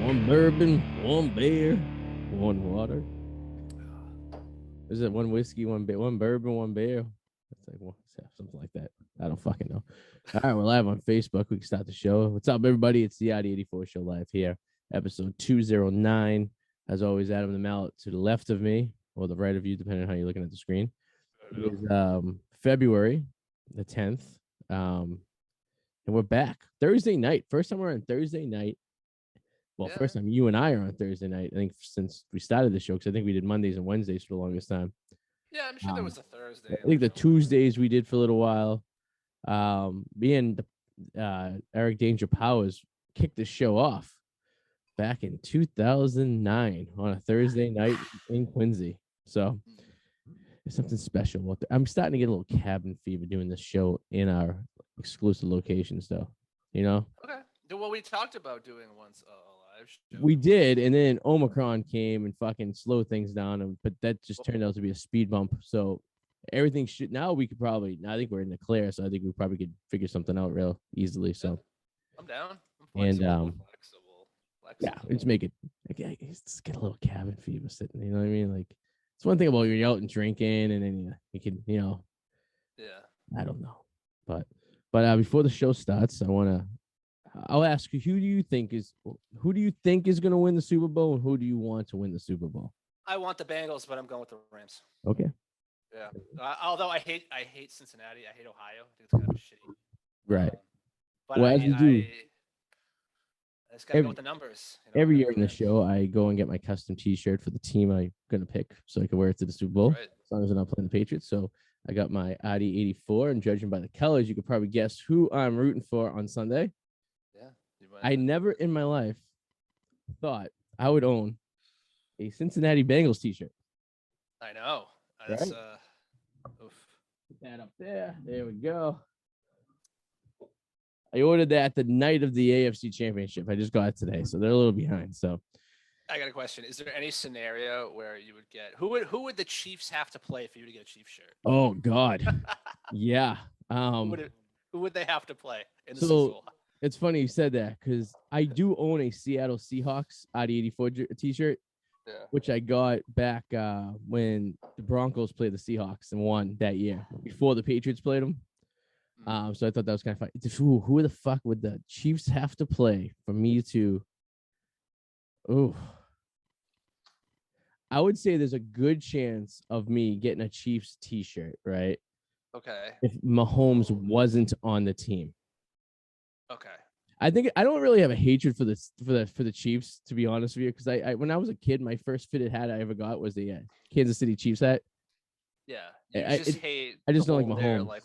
One bourbon, one beer, one water. Is it one whiskey, one bourbon, one beer? That's like something like that. I don't fucking know. All right, we're live on Facebook. We can start the show. What's up, everybody? It's the Arty 84 show live here, episode 209. As always, Adam the Mallet to the left of me, or the right of you, depending on how you're looking at the screen. It is February the 10th. And we're back Thursday night. First time we're on Thursday night. Well, first time you and I are on Thursday night, I think, since we started the show, because I think we did Mondays and Wednesdays for the longest time. Yeah, I'm sure there was a Thursday. I think the Tuesdays we did for a little while. Me and Eric Danger Powers kicked the show off back in 2009 on a Thursday night in Quincy. So it's something special. I'm starting to get a little cabin fever doing this show in our exclusive locations, though. You know? Okay. Well, we talked about doing once a live show. We did, and then Omicron came and fucking slowed things down, but that just turned out to be a speed bump. So everything should now we could probably. I think we're in the clear, so I think we probably could figure something out real easily. So I'm down. I'm flexible. Yeah, just make it. Just get a little cabin fever sitting. You know what I mean? Like it's one thing about when you're out and drinking, and then you can, Yeah. I don't know, but before the show starts, I'll ask you, who do you think is going to win the Super Bowl, and who do you want to win the Super Bowl? I want the Bengals, but I'm going with the Rams. Okay. Yeah. Although I hate Cincinnati. I hate Ohio. I think it's kind of shitty. Right. But well, as you do, I just gotta go with the numbers. Every year in the show, I go and get my custom T-shirt for the team I'm gonna pick, so I can wear it to the Super Bowl. Right. As long as I'm not playing the Patriots. So I got my Arty 84, and judging by the colors, you could probably guess who I'm rooting for on Sunday. I never in my life thought I would own a Cincinnati Bengals T-shirt. I know. That's, right? Put that up there. There we go. I ordered that the night of the AFC Championship. I just got it today, so they're a little behind. So I got a question. Is there any scenario where you would get who would the Chiefs have to play for you to get a Chiefs shirt? Oh God. Yeah. Who would they have to play in the Super Bowl? It's funny you said that, because I do own a Seattle Seahawks Arty 84 T-shirt, which I got back when the Broncos played the Seahawks and won that year before the Patriots played them. So I thought that was kind of funny. Who the fuck would the Chiefs have to play for me to? Oh, I would say there's a good chance of me getting a Chiefs T-shirt, right? Okay. If Mahomes wasn't on the team. Okay. I think I don't really have a hatred for the Chiefs, to be honest with you, because I when I was a kid, my first fitted hat I ever got was the Kansas City Chiefs hat. Yeah, I just don't like Mahomes.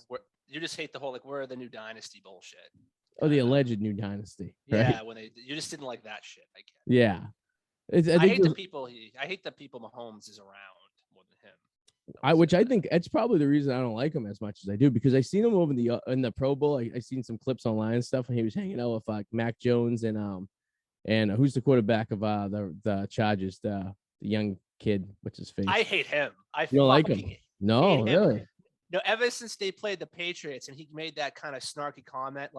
You just hate the whole we're the new dynasty bullshit. Oh, the alleged new dynasty. Right? Yeah, you just didn't like that shit. I get it. Yeah, I hate the people Mahomes is around more than him. I think it's probably the reason I don't like him as much as I do, because I seen him over in the Pro Bowl. I seen some clips online and stuff, and he was hanging out with Mac Jones and who's the quarterback of the Chargers, the young kid, what's his face? I hate him. You don't like him? No, really? No, ever since they played the Patriots and he made that kind of snarky comment,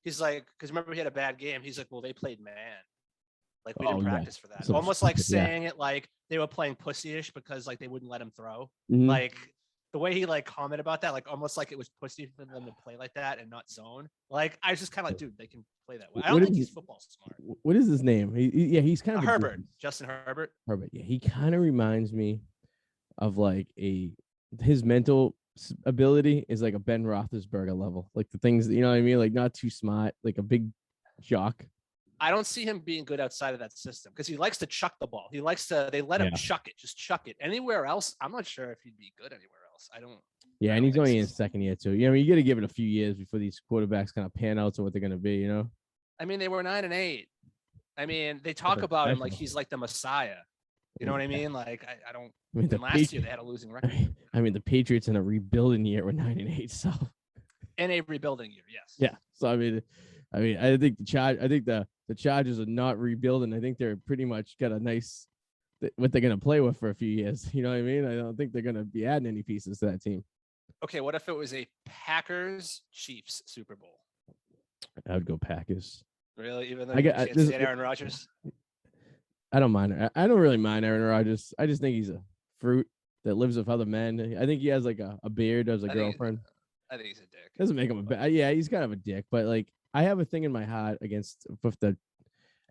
he's like, because remember he had a bad game. He's like, well, they played man. Like we didn't practice for that. Almost like saying it like they were playing pussy-ish because they wouldn't let him throw. Mm-hmm. Like the way he commented about that, almost like it was pussy for them to play like that and not zone. Like I was just kind of dude, they can play that way. I don't think he's football smart. What is his name? He's kind of Herbert. Justin Herbert. Herbert. Yeah, he kind of reminds me of his mental ability is like a Ben Roethlisberger level. Like the things, you know what I mean? Like not too smart, like a big jock. I don't see him being good outside of that system because he likes to chuck the ball. They let him chuck it, just chuck it. Anywhere else, I'm not sure if he'd be good anywhere else. Yeah, and he's only in his second year too. You know, you got to give it a few years before these quarterbacks kind of pan out to what they're going to be, you know? I mean, they were 9-8. I mean, they talk about him like he's like the Messiah. You know what I mean? Like, I don't. I mean, last year they had a losing record. I mean, the Patriots in a rebuilding year were 9-8. So. In a rebuilding year, yes. Yeah. So I think the Chargers are not rebuilding. I think they're pretty much got a nice what they're going to play with for a few years. You know what I mean? I don't think they're going to be adding any pieces to that team. Okay, what if it was a Packers-Chiefs Super Bowl? I would go Packers. Really? Even though you can't stand Aaron Rodgers? I don't mind. I don't really mind Aaron Rodgers. I just think he's a fruit that lives with other men. I think he has like a beard as a girlfriend. I think he's a dick. Doesn't make him a bad. Yeah, he's kind of a dick. But like, I have a thing in my heart against with the,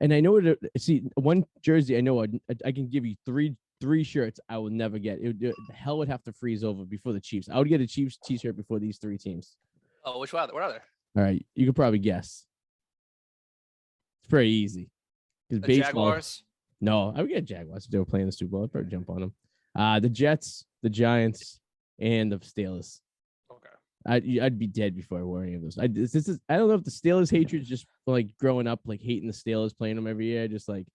and I know it. See, one jersey I know I can give you three shirts I will never get. The hell would have to freeze over before the Chiefs. I would get a Chiefs t-shirt before these three teams. Oh, which one? What are there? All right, you could probably guess. It's pretty easy. The Jaguars. No, I would get Jaguars if they were playing the Super Bowl. I'd probably jump on them. The Jets, the Giants, and the Steelers. Okay. I'd be dead before I wore any of those. I don't know if the Steelers hatred is just like growing up, like hating the Steelers, playing them every year. Just like,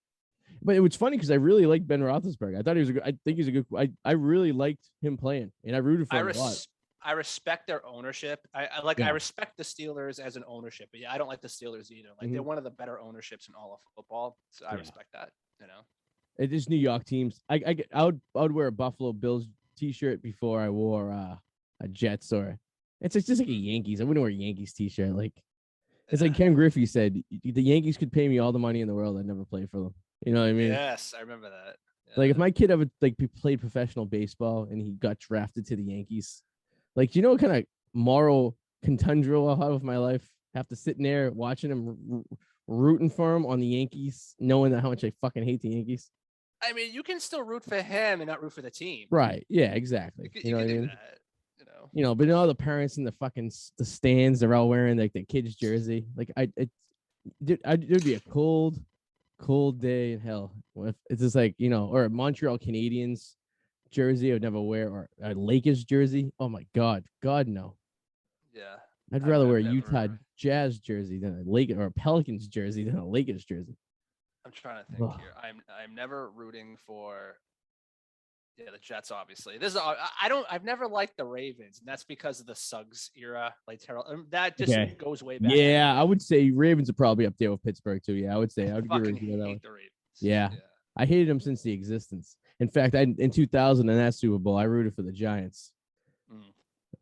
but it was funny because I really liked Ben Roethlisberger. I thought he was a good. I think he's a good. I really liked him playing, and I rooted for him a lot. I respect their ownership. I respect the Steelers as an ownership, but yeah, I don't like the Steelers either. Like they're one of the better ownerships in all of football, so I respect that. You know, it is New York teams. I would wear a Buffalo Bills t-shirt before I wore a Jets or it's just like a Yankees. I wouldn't wear a Yankees t-shirt. Like it's like Ken Griffey said, the Yankees could pay me all the money in the world. I'd never play for them. You know what I mean? Yes, I remember that. Yeah. Like if my kid ever like played professional baseball and he got drafted to the Yankees, like you know what kind of moral conundrum I'll have with my life? Have to sit in there watching him rooting for him on the Yankees, knowing that how much I fucking hate the Yankees. I mean, you can still root for him and not root for the team. Right. Yeah, exactly. You know what I mean? That, but all the parents in the stands, they're all wearing like their kid's jersey. Like it'd be a cold day in hell. It's just like, or a Montreal Canadiens jersey I would never wear, or a Lakers jersey. Oh my God. God, no. Yeah. I'd rather wear a Utah Jazz jersey than a Lakers or a Pelicans jersey than a Lakers jersey. I'm trying to think here. I'm never rooting for the Jets, obviously. I've never liked the Ravens, and that's because of the Suggs era. Like that just goes way back. Yeah, I would say Ravens are probably up there with Pittsburgh too. Yeah, I would say I would fucking hate the Ravens. Yeah. I hated them since the existence. In fact, in 2000 in that Super Bowl, I rooted for the Giants.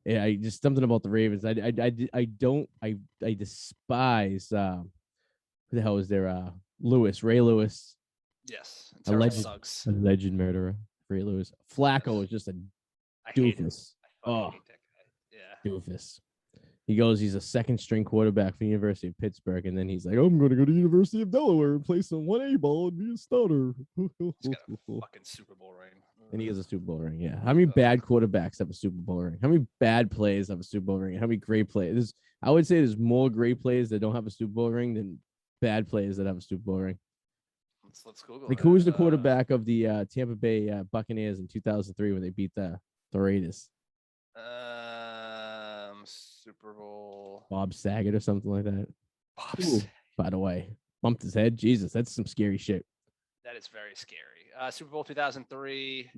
Yeah, I just something about the Ravens. I despise who the hell was there? Ray Lewis. Yes, a legend murderer. Ray Lewis. Flacco was just a doofus. I hate that guy. Yeah, doofus. He's a second string quarterback for the University of Pittsburgh, and then he's like, I'm going to go to the University of Delaware and play some 1A ball and be a starter. He's got a fucking Super Bowl ring. And he has a Super Bowl ring, yeah. How many bad quarterbacks have a Super Bowl ring? How many bad players have a Super Bowl ring? How many great players? I would say there's more great players that don't have a Super Bowl ring than bad players that have a Super Bowl ring. Let's Google. Like, who was the quarterback of the Tampa Bay Buccaneers in 2003 when they beat the Raiders? Super Bowl. Bob Saget or something like that. By the way, bumped his head. Jesus, that's some scary shit. That is very scary. Super Bowl 2003.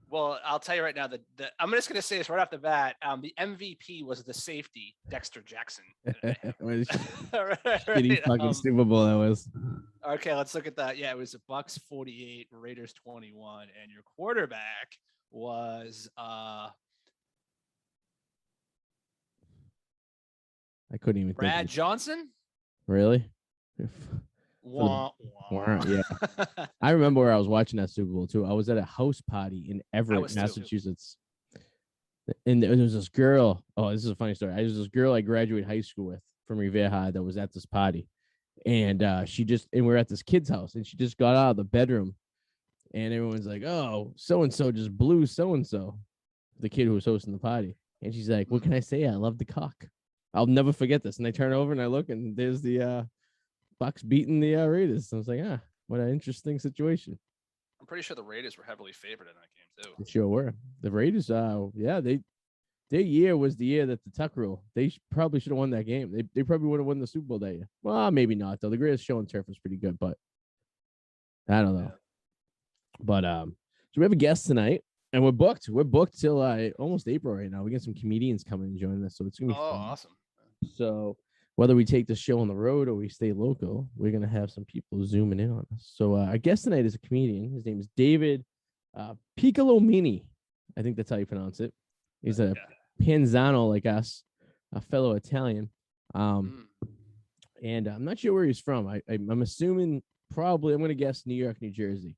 Well, I'll tell you right now that I'm just going to say this right off the bat. The MVP was the safety, Dexter Jackson. Shitty fucking Super Bowl that was. Okay, let's look at that. Yeah, it was the Bucks 48, Raiders 21, and your quarterback was I couldn't even Brad Johnson. Really? Yeah. I remember where I was watching that Super Bowl too. I was at a house party in Everett, Massachusetts. And there was this girl. Oh, this is a funny story. There's this girl I graduated high school with from Revere High that was at this party. And we're at this kid's house, and she just got out of the bedroom, and everyone's like, oh, so-and-so just blew so-and-so, the kid who was hosting the party. And she's like, what can I say? I love the cock. I'll never forget this. And I turn over and I look, and there's the Bucks beating the Raiders. I was like, what an interesting situation. I'm pretty sure the Raiders were heavily favored in that game too. They sure were. The Raiders, their year was the year that the Tuck rule. They probably should have won that game. They probably would have won the Super Bowl that year. Well, maybe not though. The greatest show on turf was pretty good, but I don't know. Yeah. But so we have a guest tonight, and we're booked. We're booked till almost April right now. We got some comedians coming and joining us, so it's gonna be fun. Awesome. So whether we take the show on the road or we stay local, we're gonna have some people zooming in on us. So our guest tonight is a comedian. His name is David Piccolomini. I think that's how you pronounce it. He's a Panzano like us, a fellow Italian. And I'm not sure where he's from. I'm assuming probably, I'm going to guess New York, New Jersey.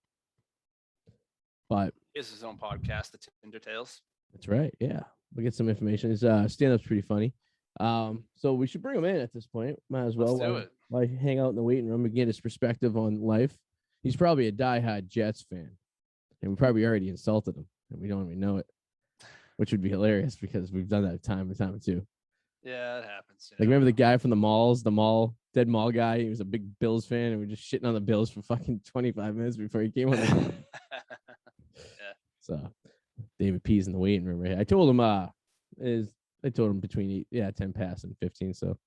But he has his own podcast, The Tinder Tales. That's right. Yeah. We'll get some information. His stand-up's pretty funny. So we should bring him in at this point. Might as well. Let's do it. Like hang out in the waiting room and get his perspective on life. He's probably a diehard Jets fan. And we probably already insulted him. And we don't even know it. Which would be hilarious because we've done that time and time too. Yeah, it happens. Like, remember the guy from the dead mall guy? He was a big Bills fan, and we were just shitting on the Bills for fucking 25 minutes before he came on. Yeah. So, David P's in the waiting room right here. I told him between 10 past and 15. So,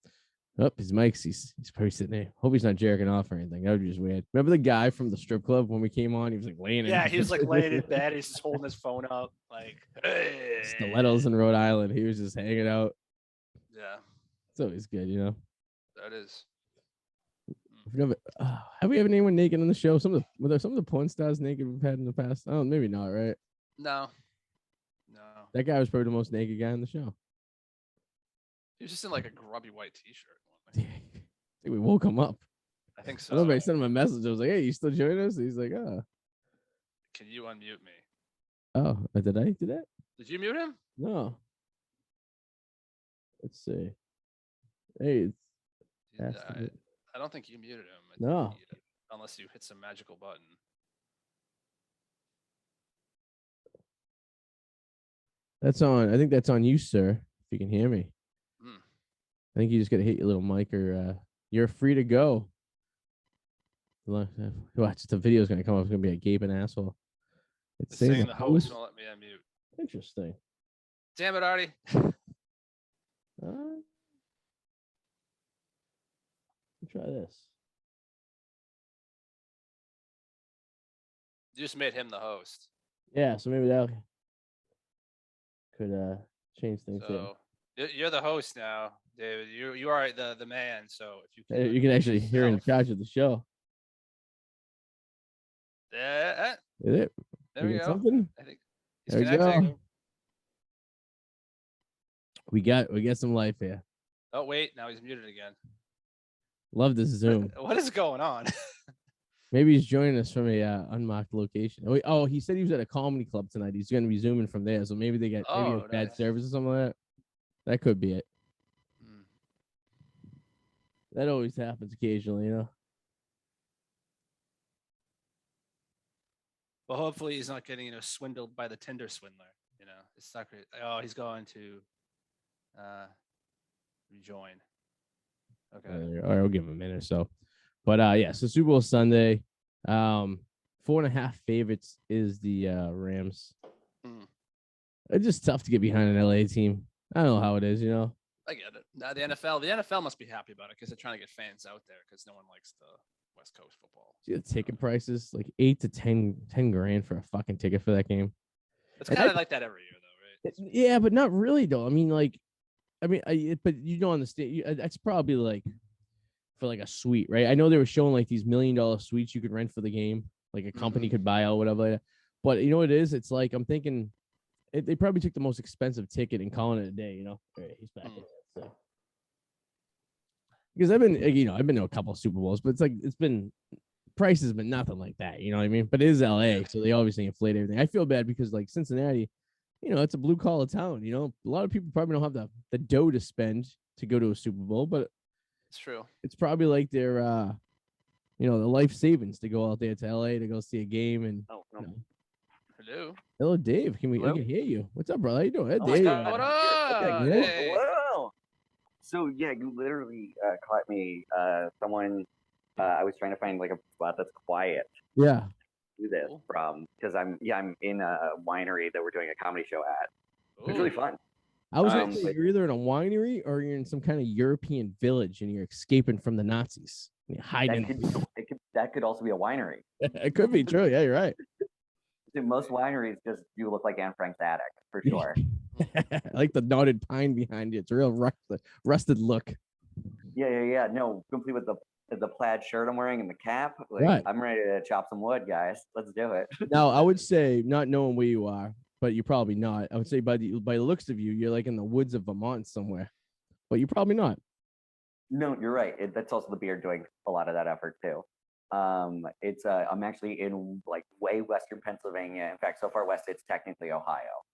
his mic's he's probably sitting there. Hope he's not jerking off or anything. That would be just weird. Remember the guy from the strip club when we came on? He was like laying. Yeah, he was like laying in bed. He's just holding his phone up, like hey. Stilettos in Rhode Island. He was just hanging out. Yeah, it's always good, you know. That is. Have we ever anyone naked on the show? Some of the porn stars naked we've had in the past? Oh, maybe not, right? No. That guy was probably the most naked guy on the show. He was just in like a grubby white T-shirt. I think we woke him up. I think so. I remember I sent him a message. I was like, "Hey, you still joining us?" He's like, "Oh." Can you unmute me? Oh, did I do that? Did you mute him? No. Let's see. Hey, I don't think you muted him. No. Unless you hit some magical button. That's on. I think that's on you, sir. If you can hear me. I think you just got to hit your little mic, or you're free to go. Watch, the video's going to come up. It's going to be a gaping asshole. It's saying the host won't let me unmute. Interesting. Damn it, Arty. Try this. You just made him the host. Yeah, so maybe that could change things. So you're the host now, David. You are the man. So if you can actually hear in charge of the show. Yeah. Is it? There we go. Something? I think he's connecting. We got some life here. Oh wait, now he's muted again. Love this Zoom. What is going on? Maybe he's joining us from a unmarked location. Oh, he said he was at a comedy club tonight. He's going to be zooming from there. So maybe they got bad service or something like that. That could be it. That always happens occasionally, you know. Well, hopefully he's not getting swindled by the Tinder swindler. It's not great. Oh, he's going to rejoin. Okay. All right, I'll give him a minute or so. But so Super Bowl Sunday, 4.5 favorites is the Rams. It's just tough to get behind an LA team. I don't know how it is, you know. I get it. Now the NFL must be happy about it because they're trying to get fans out there because no one likes the West Coast football. See the ticket prices, like $8 to 10 grand for a fucking ticket for that game. It's kind of like that every year, though, right? Yeah, but not really, though. I mean, but you don't understand. That's probably like for like a suite, right? I know they were showing like these $1 million suites you could rent for the game, like a company could buy out, whatever. Like that. But you know what it is? It's like I'm thinking they probably took the most expensive ticket and calling it a day. You know, right, he's back. So. Because I've been to a couple of Super Bowls, but price has been nothing like that. You know what I mean? But it is LA, so they obviously inflate everything. I feel bad because like Cincinnati, it's a blue collar town. You know, a lot of people probably don't have the dough to spend to go to a Super Bowl, but it's true. It's probably like their, the life savings to go out there to LA to go see a game and. Oh, no. Hello, Dave. I can hear you. What's up, brother? How you doing? Hey, Dave. What up? Hey. Hello. So yeah, you literally caught me. Someone. I was trying to find like a spot that's quiet. Yeah. Do this from because I'm in a winery that we're doing a comedy show at. It's really fun. I was going to say you're either in a winery or you're in some kind of European village and you're escaping from the Nazis. You're hiding. That could also be a winery. It could be true. Yeah, you're right. Most wineries just do look like Anne Frank's attic for sure. I like the knotted pine behind you. It's a real rusted look. Yeah. No, complete with the plaid shirt I'm wearing and the cap. Right. I'm ready to chop some wood, guys. Let's do it. Now, I would say, not knowing where you are, but you're probably not. I would say by the looks of you, you're like in the woods of Vermont somewhere, but you're probably not. No, you're right. That's also the beard doing a lot of that effort too. It's I'm actually in like way western Pennsylvania. In fact, so far west it's technically Ohio.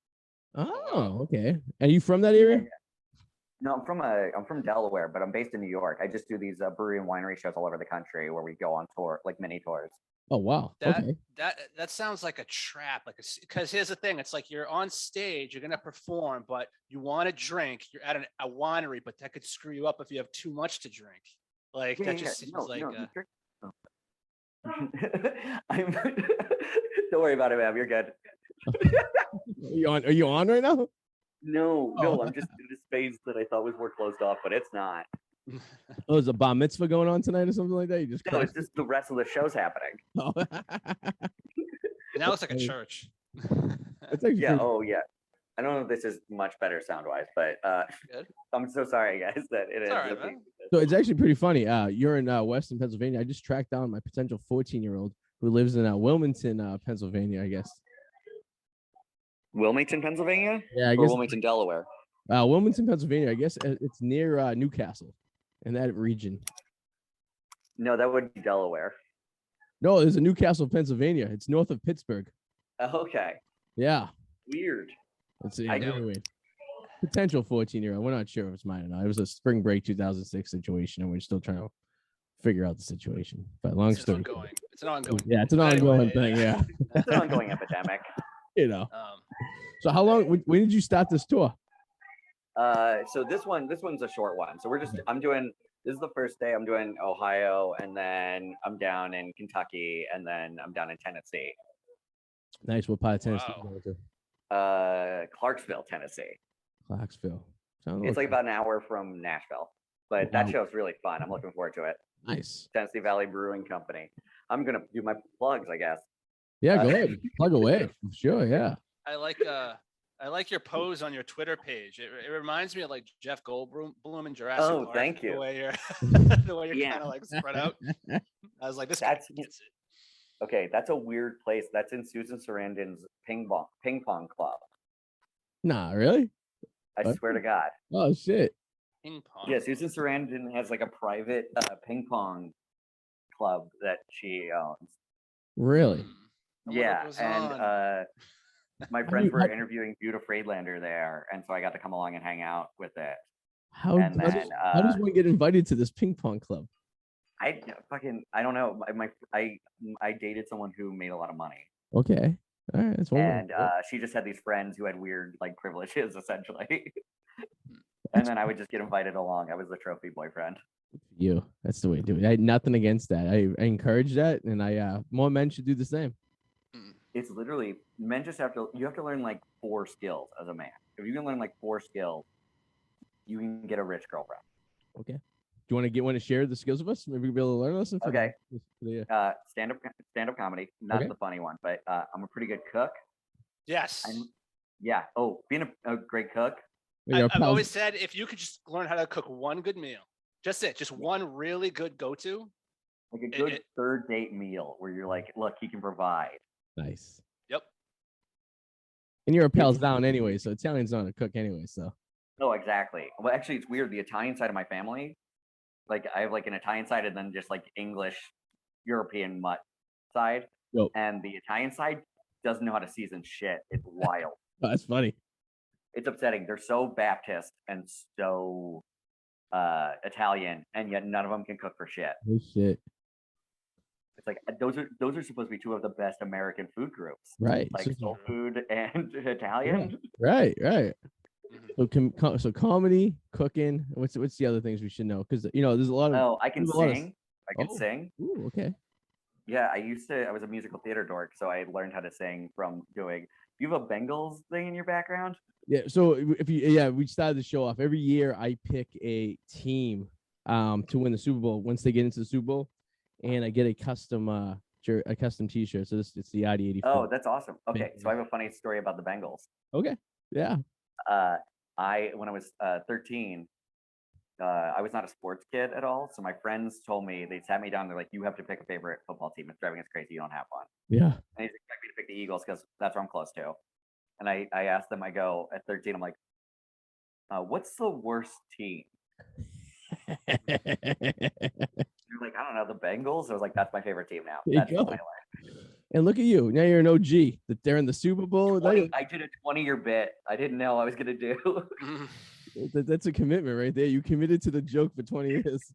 Oh, okay. Are you from that area? No, I'm from Delaware, but I'm based in New York. I just do these brewery and winery shows all over the country where we go on tour, like mini tours. Oh wow. Okay. That sounds like a trap. Because here's the thing: it's like you're on stage, you're gonna perform, but you want to drink. You're at a winery, but that could screw you up if you have too much to drink. Like that just seems like. I'm don't worry about it, man. You're good. Are you on right now? No, I'm just in this phase that I thought was more closed off, but it's not. Oh, is a bar mitzvah going on tonight or something like that? No, it's just the rest of the show's happening. Oh. Now it's like a church. It's actually yeah. Oh yeah. I don't know if this is much better sound wise, but I'm so sorry, guys, that it is. Right, man. So it's actually pretty funny. You're in Western Pennsylvania. I just tracked down my potential 14-year-old who lives in Wilmington, Pennsylvania, I guess. Wilmington, Pennsylvania? Yeah, I guess. Or Wilmington, Delaware? Wilmington, Pennsylvania. I guess it's near Newcastle in that region. No, that would be Delaware. No, there's a Newcastle, Pennsylvania. It's north of Pittsburgh. Okay. Yeah. Weird. Let's see. Anyway, potential 14-year-old. We're not sure if it's mine or not. It was a spring break 2006 situation, and we're still trying to figure out the situation. But long story. It's an ongoing. Yeah, it's an ongoing thing. Yeah. It's an ongoing epidemic. You know. So how long? When did you start this tour? So this one's a short one. So this is the first day I'm doing Ohio, and then I'm down in Kentucky, and then I'm down in Tennessee. Nice. What part of Tennessee you going to? Clarksville, Tennessee. Clarksville. It's like about an hour from Nashville, but that show's really fun. I'm looking forward to it. Nice. Tennessee Valley Brewing Company. I'm gonna do my plugs, I guess. Yeah, go ahead. Plug away. Sure. Yeah. I like your pose on your Twitter page. It reminds me of like Jeff Goldblum in Jurassic Park. Oh, thank you. The way you're kind of like spread out. I was like, this gets it. Okay, that's a weird place. That's in Susan Sarandon's ping pong club. Nah, really? I swear to God. Oh shit. Ping pong. Yeah, Susan Sarandon has like a private ping pong club that she owns. Really? Yeah, and my friends were interviewing Buda Friedlander there, and so I got to come along and hang out with it. How does one get invited to this ping pong club? I don't know. I dated someone who made a lot of money. Okay, all right, that's one. And she just had these friends who had weird like privileges, essentially. And then I would just get invited along. I was the trophy boyfriend. That's the way to do it. I had nothing against that. I encourage that, and more men should do the same. It's literally men just have to learn like 4 skills as a man. If you can learn like 4 skills, you can get a rich girlfriend. Okay. Do you want to share the skills with us? Maybe we'll be able to learn this. Okay. Stand-up comedy, not the funny one, but I'm a pretty good cook. Yes. Being a great cook. I've always said if you could just learn how to cook one good meal, just one really good go-to. Like a good third date meal where you're like, look, he can provide. Nice. Yep. And you're a pals down anyway, so Italian's not a cook anyway, so. Oh, exactly. Well, actually, it's weird. The Italian side of my family, like I have like an Italian side and then just like English, European mutt side. Yep. And the Italian side doesn't know how to season shit. It's wild. Oh, that's funny. It's upsetting. They're so Baptist and so Italian, and yet none of them can cook for shit. Oh shit. It's like those are supposed to be 2 of the best American food groups, right? Like soul food and Italian. Yeah. Right. So comedy, cooking. What's the other things we should know? Because there's a lot of. Oh, I can sing. I can sing. Ooh, okay. Yeah, I was a musical theater dork, so I learned how to sing from doing. Do you have a Bengals thing in your background? Yeah. So we started the show off. Every year I pick a team to win the Super Bowl once they get into the Super Bowl. And I get a custom T-shirt. So it's the Arty 84. Oh, that's awesome. Okay, so I have a funny story about the Bengals. Okay, yeah. When I was 13, I was not a sports kid at all. So my friends told me, they sat me down. They're like, "You have to pick a favorite football team. It's driving us crazy. You don't have one." Yeah. And they expect me to pick the Eagles because that's where I'm close to. And I asked them. I go at 13. I'm like, "What's the worst team?" You're like, I don't know, the Bengals. I was like, that's my favorite team now. There you That's go. my life. And look at you. Now you're an OG. That they're in the Super Bowl. I did a 20-year bit. I didn't know I was gonna do. That's a commitment right there. You committed to the joke for 20 years.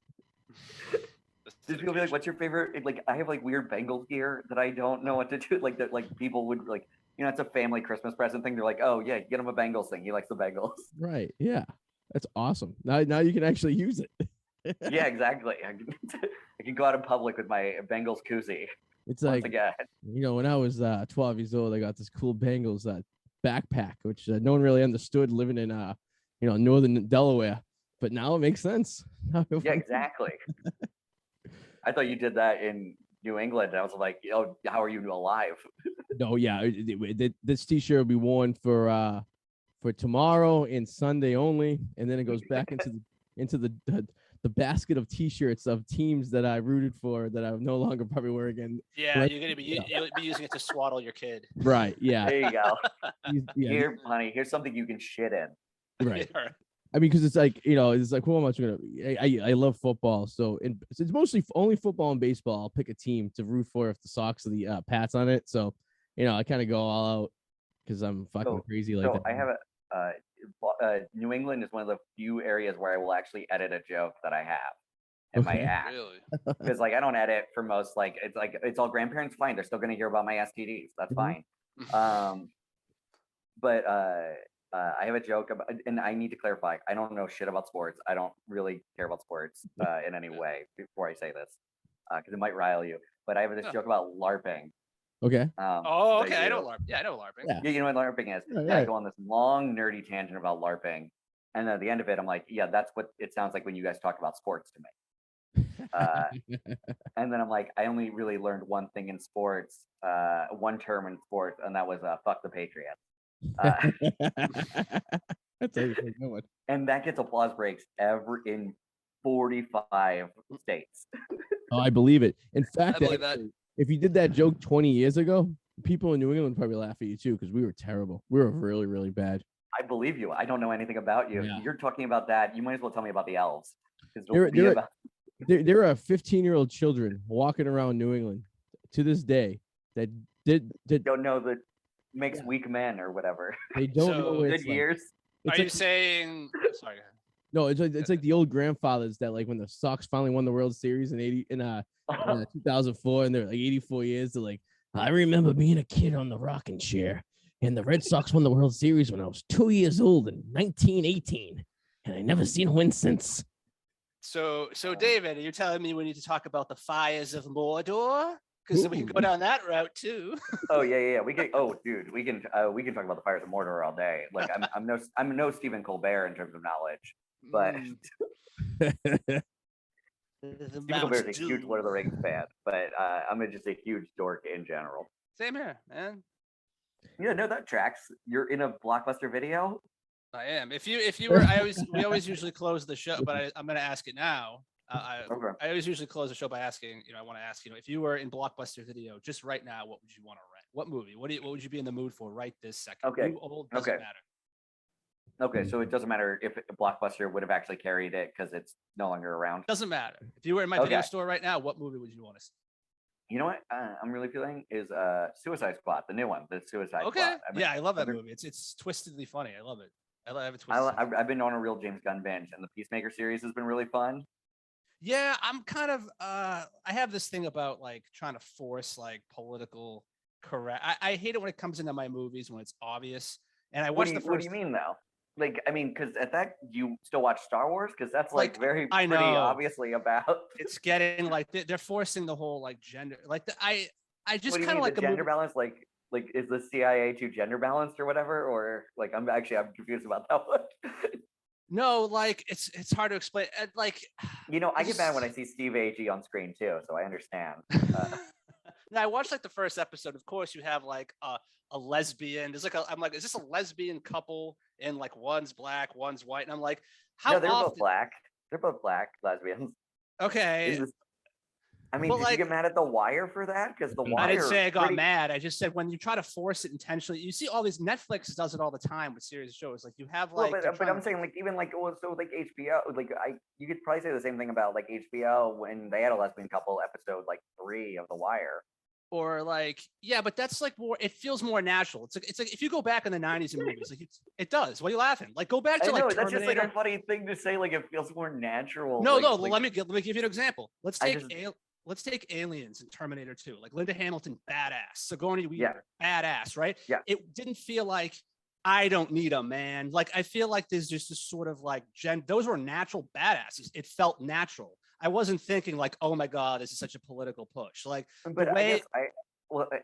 Just people be like, what's your favorite? Like, I have like weird Bengals gear that I don't know what to do. Like that, like people would like, it's a family Christmas present thing. They're like, oh yeah, get him a Bengals thing. He likes the Bengals. Right. Yeah. That's awesome. Now you can actually use it. Yeah, exactly. I can go out in public with my Bengals koozie. It's like, again. When I was 12 years old, I got this cool Bengals backpack, which no one really understood living in northern Delaware. But now it makes sense. Yeah, exactly. I thought you did that in New England. And I was like, how are you alive? No, yeah. This T-shirt will be worn for tomorrow and Sunday only, and then it goes back into the basket of T-shirts of teams that I rooted for that I'm no longer probably wearing again. Yeah, you're gonna be you'll be using it to swaddle your kid. Right. Yeah. There you go. Here, honey. Here's something you can shit in. Right. I mean, because it's like, it's like, who am I going to? I love football, so it's mostly only football and baseball. I'll pick a team to root for if the Sox or the Pats on it. So, I kind of go all out because I'm fucking crazy like that. I have New England is one of the few areas where I will actually edit a joke that I have in my act. Really? Because like I don't edit for most, it's all grandparents, fine. They're still going to hear about my STDs. That's fine. But I have a joke about, and I need to clarify, I don't know shit about sports. I don't really care about sports in any way before I say this, because it might rile you. But I have this joke about LARPing. Okay. Okay. I know LARP. Yeah, I know LARPing. Yeah, you know what LARPing is. I go on this long nerdy tangent about LARPing, and at the end of it, I'm like, yeah, that's what it sounds like when you guys talk about sports to me. And then I'm like, I only really learned one thing in sports, one term in sports, and that was fuck the Patriots. That's a good one. And that gets applause breaks in 45 states. Oh, I believe it. In fact, I believe that. If you did that joke 20 years ago, people in New England would probably laugh at you too, because we were terrible. We were really, really bad. I believe you. I don't know anything about you. Yeah. You're talking about that. You might as well tell me about the elves. There are 15-year-old children walking around New England to this day that don't know that makes weak men or whatever. They don't know good years. Are you saying? Sorry. No, it's like the old grandfathers that, like, when the Sox finally won the World Series in 2004, and they're like 84 years. They're like, I remember being a kid on the rocking chair, and the Red Sox won the World Series when I was 2 years old in 1918, and I never seen a win since. So David, are you telling me we need to talk about the fires of Mordor? Because we can go down that route too. Oh yeah. We can. Oh, dude, we can talk about the fires of Mordor all day. Like I'm no Stephen Colbert in terms of knowledge, but Stephen Colbert is a huge Lord of the Rings fan. But I'm just a huge dork in general. Same here, man. Yeah, no, that tracks. You're in a Blockbuster video. I am. If you were, we always usually close the show, but I'm going to ask it now. I always usually close the show by asking, I want to ask, if you were in Blockbuster Video just right now, what would you want to rent? What movie? What would you be in the mood for right this second? Okay. New, old, doesn't matter. Okay, so it doesn't matter if Blockbuster would have actually carried it because it's no longer around. Doesn't matter. If you were in my video store right now, what movie would you want to see? You know what I'm really feeling is Suicide Squad, the new one, the Suicide Squad. I love that movie. It's twistedly funny. I love it. I have it twisted. I've been on a real James Gunn binge, and the Peacemaker series has been really fun. Yeah, I'm kind of I have this thing about like trying to force like political correct. I hate it when it comes into my movies when it's obvious. And I watched the first. What do you mean though? Like, I mean, because at that you still watch Star Wars because that's like pretty obviously about. It's getting like they're forcing the whole like gender. Like I just kind of like the gender balance. Like is the CIA too gender balanced or whatever? Or like I'm confused about that one. No, like it's hard to explain. Like I get mad when I see Steve Agee on screen too, so I understand. Now I watched like the first episode. Of course, you have like a lesbian. There's like I'm like, is this a lesbian couple? And like one's black, one's white, and I'm like, how? No, they're both black. They're both black lesbians. Okay. I mean, did you get mad at The Wire for that? Because The Wire. I didn't say I got mad. I just said when you try to force it intentionally, you see all these Netflix does it all the time with series shows. Like you have like. Well, but I'm saying like even like so like HBO like you could probably say the same thing about like HBO when they had a lesbian couple episode like 3 of The Wire. Or like, yeah, but that's like more. It feels more natural. It's like if you go back in the '90s in movies, like it does. What are you laughing? Like go back to like. That's just like a funny thing to say. Like it feels more natural. No. Let me give you an example. Let's take Aliens and Terminator 2. Like Linda Hamilton, badass. Sigourney Weaver, badass, right? Yeah. It didn't feel like I don't need a man. Like I feel like there's just this sort of like those were natural badasses. It felt natural. I wasn't thinking like, oh my God, this is such a political push. Like, but I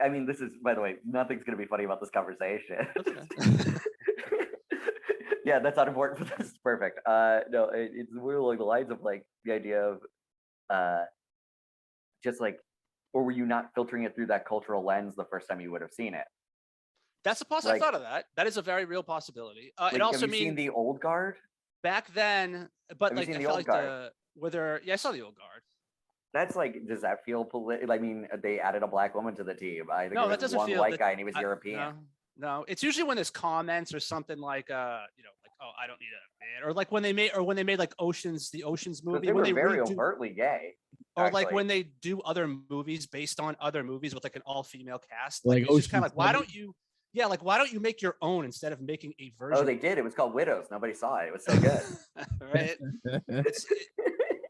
mean, this is, by the way, nothing's going to be funny about this conversation. Okay. Yeah, that's not important for this. Perfect. No, it's more along the lines of like the idea of just like, or were you not filtering it through that cultural lens the first time you would have seen it? That's a possibility. I thought of that. That is a very real possibility. It also have you seen The Old Guard? Back then, but have like you seen I The felt Old like Guard? I saw The Old Guard. That's like, does that feel political? I mean, they added a black woman to the team. I think that doesn't one feel white guy and he was European. No, it's usually when there's comments or something like, like, oh, I don't need a man, or like when they made like the Oceans movie. They were when they very overtly gay. Or like when they do other movies based on other movies with like an all-female cast. Like it's just kind of like, why don't you make your own instead of making a version? Oh, they did. It was called Widows. Nobody saw it. It was so good. Right?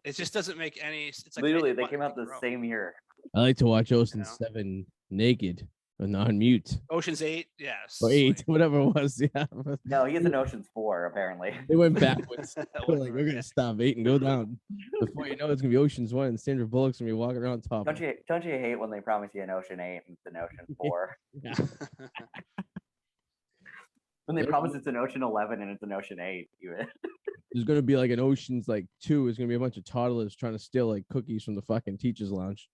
It just doesn't make any. It's like literally they came out the same year. I like to watch Ocean's 7 naked and on mute. Ocean's 8, yes. Or 8, whatever it was. Yeah. No, he's in Ocean's 4 apparently. They went backwards. Like we're gonna stop 8 and go down. Before you know it's gonna be Ocean's 1 and Sandra Bullock's gonna be walking around top. Don't you hate when they promise you an Ocean 8 and it's an Ocean 4? Yeah. When they promise it's an Ocean 11 and it's an Ocean 8, there's gonna be like an Ocean's like 2. It's gonna be a bunch of toddlers trying to steal like cookies from the fucking teacher's lounge.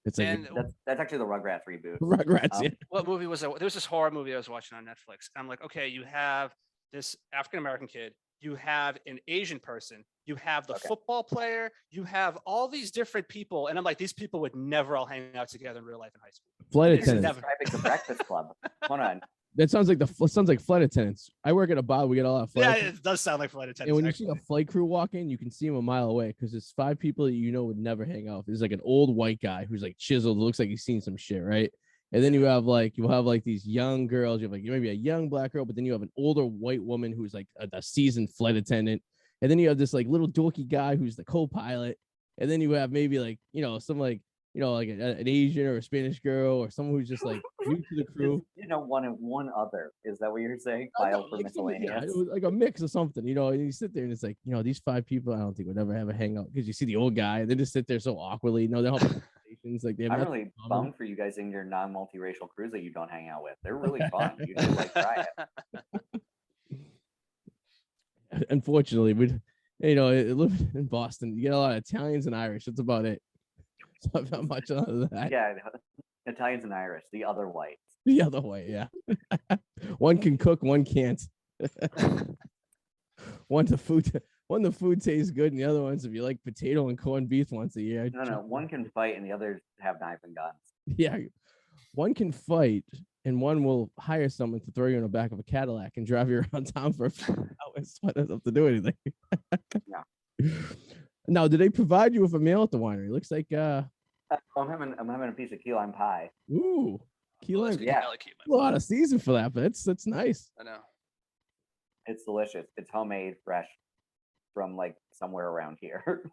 It's like that's actually the Rugrats reboot. Rugrats, yeah. What movie was that? There was this horror movie I was watching on Netflix. I'm like, okay, you have this African American kid, you have an Asian person, you have the football player, you have all these different people, and I'm like, these people would never all hang out together in real life in high school. Flight attendants. Describing the Breakfast Club. Hold on. That sounds like flight attendants. I work at a bar. We get a lot of flight attendants. It does sound like flight attendants. And when you see a flight crew walk in, you can see them a mile away because it's 5 people that you know would never hang out. There's like an old white guy who's like chiseled, looks like he's seen some shit, right? And then you'll have like these young girls. You have like maybe a young black girl, but then you have an older white woman who's like a seasoned flight attendant. And then you have this like little dorky guy who's the co-pilot. And then you have maybe like some like like an Asian or a Spanish girl or someone who's just like new to the crew. One other. Is that what you're saying? File for miscellaneous. Yeah, it was like a mix of something, and you sit there and it's like, these 5 people I don't think would ever have a hangout because you see the old guy and they just sit there so awkwardly. They'll have conversations like they have. I'm really bummed for you guys in your non-multiracial crews that you don't hang out with. They're really fun. You should like try it. Unfortunately, living in Boston, you get a lot of Italians and Irish. That's about it. Not much other than that. Yeah, Italians and Irish, the other whites. The other way, yeah. One can cook, one can't. One the food tastes good, and the other one's if you like potato and corned beef once a year. No, one can fight, and the others have knives and guns. Yeah, one can fight, and one will hire someone to throw you in the back of a Cadillac and drive you around town for a few hours. One doesn't have to do anything. Yeah. Now, do they provide you with a meal at the winery? Looks like I'm having a piece of key lime pie. Ooh, key lime. Yeah, a lot of season for that, but that's nice. I know. It's delicious. It's homemade, fresh, from like somewhere around here.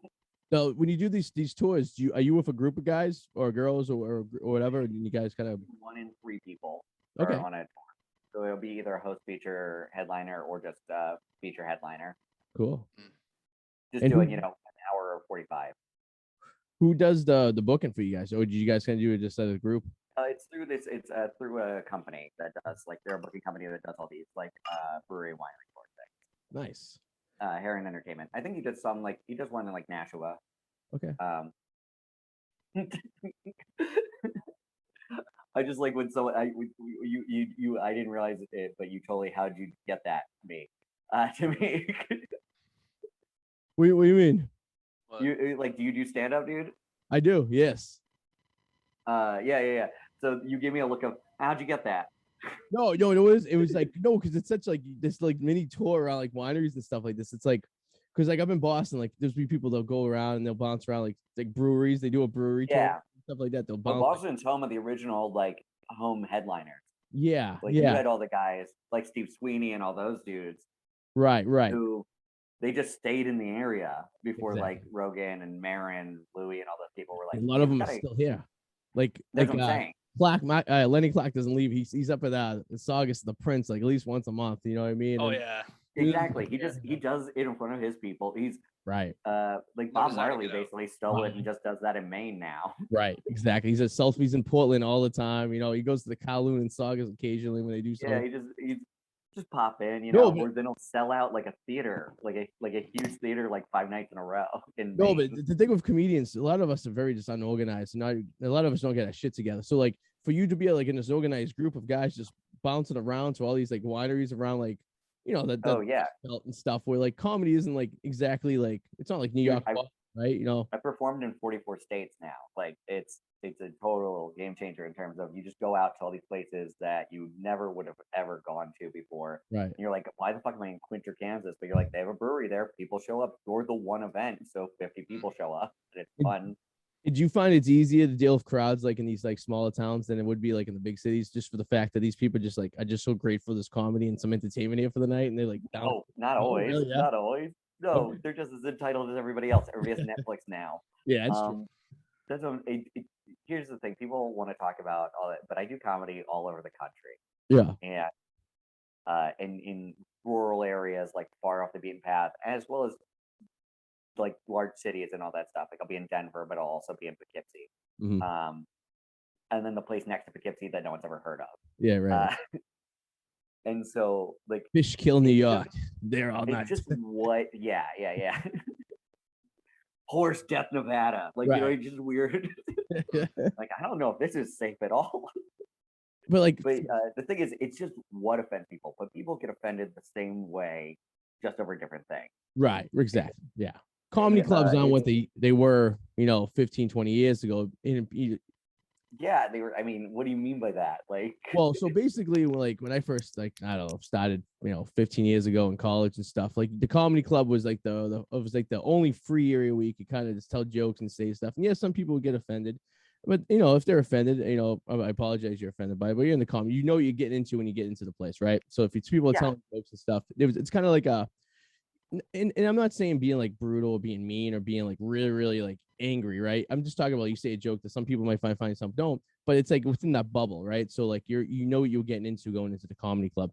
So when you do these tours, are you with a group of guys or girls or whatever, and you guys kind of 1 in 3 people okay on it. So it'll be either a host feature headliner or just a feature headliner. Cool. Just doing an hour or 45. Who does the booking for you guys? Or did you guys kind of do it just as a group? It's through this. It's through a company that does they're a booking company that does all these brewery winery tour things. Nice. Heron Entertainment. I think he does he does one in like Nashua. Okay. I just like when someone I didn't realize it, but you totally how'd you get that to me? What do you mean? You do you do stand up, dude? I do. Yes. Yeah. So you gave me a look of how'd you get that? No, it was like no, because it's such like this like mini tour around like wineries and stuff like this. It's like because like up in Boston, like there's people that'll go around and they'll bounce around like breweries. They do a brewery tour, stuff like that. They'll bounce. Boston's home of the original like home headliners. Yeah, like you had all the guys like Steve Sweeney and all those dudes. Right. Who they just stayed in the area before like Rogan and Marin, Louis, and all those people were like. A lot of them are still here. Like that's what I'm saying. Clark, Lenny Clark doesn't leave. He's up at Saugus the Prince like at least once a month. You know what I mean? Oh yeah, exactly. He does it in front of his people. He's right. Like Bob Marley basically stole it and just does that in Maine now. Right, exactly. He's at Selfies in Portland all the time. You know, he goes to the Kowloon and Saugus occasionally when they do something. Yeah, he just pop in, you know, or then he'll sell out like a theater, like a huge theater, like 5 nights in a row. But the thing with comedians, a lot of us are very just unorganized. Not a lot of us don't get our shit together. So like for you to be like in this organized group of guys just bouncing around to all these like wineries around like, you know, that belt and stuff where like comedy isn't like exactly like it's not like New York, right? You know, I performed in 44 states now. Like it's a total game changer in terms of you just go out to all these places that you never would have ever gone to before. Right. And you're like, why the fuck am I in Quinter, Kansas? But you're like, they have a brewery there. People show up. You're the one event, so 50 people show up. And it's fun. Did you find it's easier to deal with crowds like in these like smaller towns than it would be like in the big cities, just for the fact that these people just like are just so grateful for this comedy and some entertainment here for the night, and they're like, no, not always, really, yeah. Not always. No, they're just as entitled as everybody else. Everybody has Netflix now. Yeah, that's true. That's here's the thing: people want to talk about all that, but I do comedy all over the country. Yeah, and in rural areas like far off the beaten path, as well as like large cities and all that stuff. Like I'll be in Denver, but I'll also be in Poughkeepsie. Mm-hmm. And then the place next to Poughkeepsie that no one's ever heard of. Yeah, right. And so like Fishkill, New York. They're all nice. Just what? Yeah. Horse Death, Nevada. Like you know, it's just weird. Like I don't know if this is safe at all. But the thing is, it's just what offends people. But people get offended the same way, just over a different thing. Right. Exactly. Yeah. Comedy clubs aren't what they were, you know, 15, 20 years ago. Yeah, they were. I mean, what do you mean by that? Like, well, so basically, like when I first started, you know, 15 years ago in college and stuff, like the comedy club was like it was like the only free area where you could kind of just tell jokes and say stuff. And yeah, some people would get offended, but you know, if they're offended, you know, I apologize, you're offended by it, but you're in the comedy, you know, what you're getting into when you get into the place, right? So if it's people telling jokes and stuff, it's kind of like and I'm not saying being like brutal or being mean or being like really, really like angry, right? I'm just talking about you say a joke that some people might find funny, some don't, but it's like within that bubble, right? So like you know what you're getting into going into the comedy club.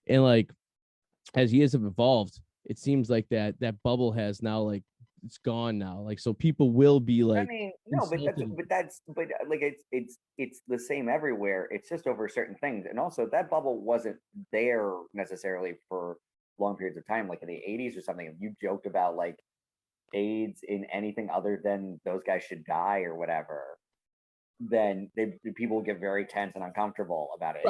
And like as years have evolved, it seems like that bubble has now like it's gone now. Like so people will be like I mean, no, but like it's the same everywhere. It's just over certain things. And also that bubble wasn't there necessarily for long periods of time, like in the 80s or something. If you joked about like AIDS in anything other than those guys should die or whatever, then people get very tense and uncomfortable about it.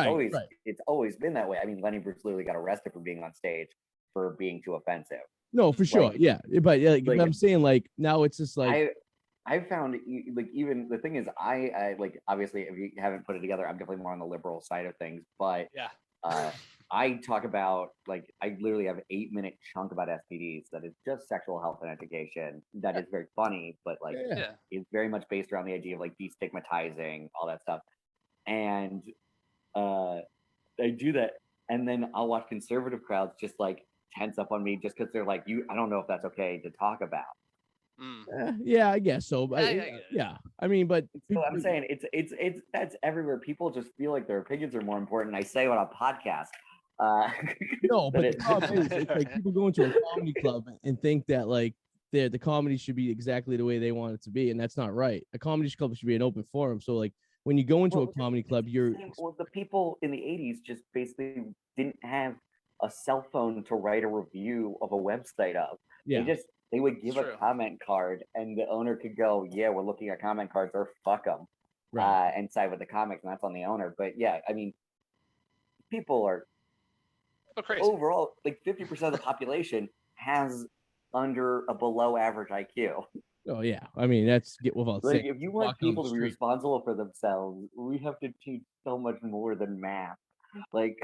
It's always been that way. I mean, Lenny Bruce literally got arrested for being on stage for being too offensive. No, for sure. Yeah. But like I'm saying, like now it's just like I found like even the thing is I like obviously if you haven't put it together, I'm definitely more on the liberal side of things, but I talk about like I literally have an 8-minute chunk about STDs that is just sexual health and education that is very funny, but like it's very much based around the idea of like destigmatizing all that stuff. And I do that, and then I'll watch conservative crowds just like tense up on me just because they're like, I don't know if that's okay to talk about. Yeah, I guess so. But yeah. I mean, but so I'm saying it's that's everywhere. People just feel like their opinions are more important. I say on a podcast. No, but the problem is, it's like people go into a comedy club and think that like the comedy should be exactly the way they want it to be, and that's not right. A comedy club should be an open forum. So like when you go into a comedy club, the people in the 80s just basically didn't have a cell phone to write a review of a website of. Yeah. They would give a comment card, and the owner could go, "Yeah, we're looking at comment cards," or "Fuck them," and side with the comics, and that's on the owner. But yeah, I mean, people are crazy. Overall, like 50% of the population has under a below average IQ. Oh yeah, I mean that's get without Like, saying. if you want people to be responsible for themselves, we have to teach so much more than math. Like,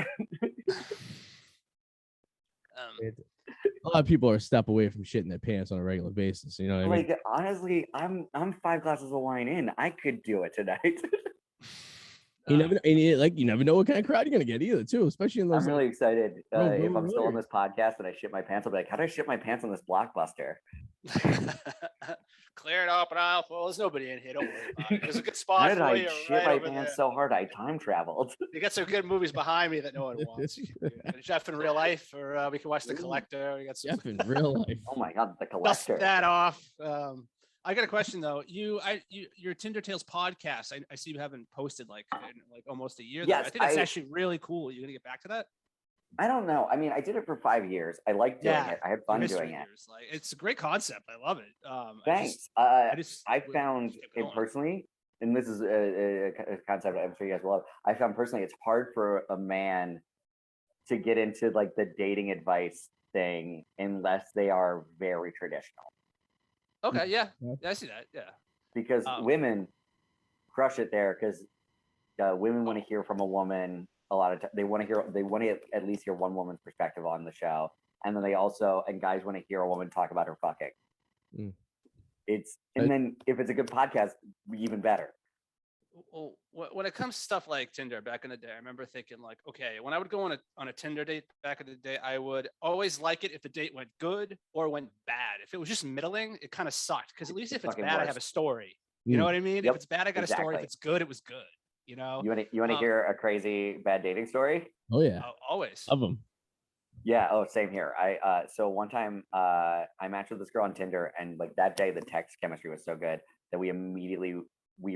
a lot of people are a step away from shitting their pants on a regular basis. You know what I mean? like honestly, I'm 5 glasses of wine in. I could do it tonight. You never, you never know what kind of crowd you're gonna get either, too. Especially in those. I'm really excited. If I'm still on this podcast and I shit my pants, I'll be like, how did I shit my pants on this Blockbuster? Clear it up and out. Well, there's nobody in here. Don't worry about it. There's a good spot How did for I you. shit my pants so hard I time traveled? You got some good movies behind me that no one wants. Jeff in Real Life, or we can watch The Collector. We got some Jeff in Real Life. Oh my God, The Collector. Dust that off. I got a question though. Your Tinder Tales podcast. I see you haven't posted like almost a year. Yes, I think it's actually really cool. Are you gonna get back to that? I don't know. I mean, I did it for 5 years. I liked doing it. I had fun doing it. Like, it's a great concept. I love it. Thanks. I found it personally, and this is a concept I'm sure you guys will love. I found personally it's hard for a man to get into like the dating advice thing unless they are very traditional. Okay, yeah, I see that. Yeah, because women crush it there because women want to hear from a woman. A lot of times they want to at least hear one woman's perspective on the show, and then guys want to hear a woman talk about her fucking. Then if it's a good podcast, even better. Well, when it comes to stuff like Tinder back in the day, I remember thinking like, okay, when I would go on a Tinder date back in the day, I would always like it if the date went good or went bad. If it was just middling, it kind of sucked because at least if it's bad, I have a story. You know what I mean? Yep. If it's bad, I got a story. If it's good, it was good. You know, you want to hear a crazy bad dating story? Oh yeah, always love them. Yeah. Oh, same here. So one time I matched with this girl on Tinder, and like that day the text chemistry was so good that we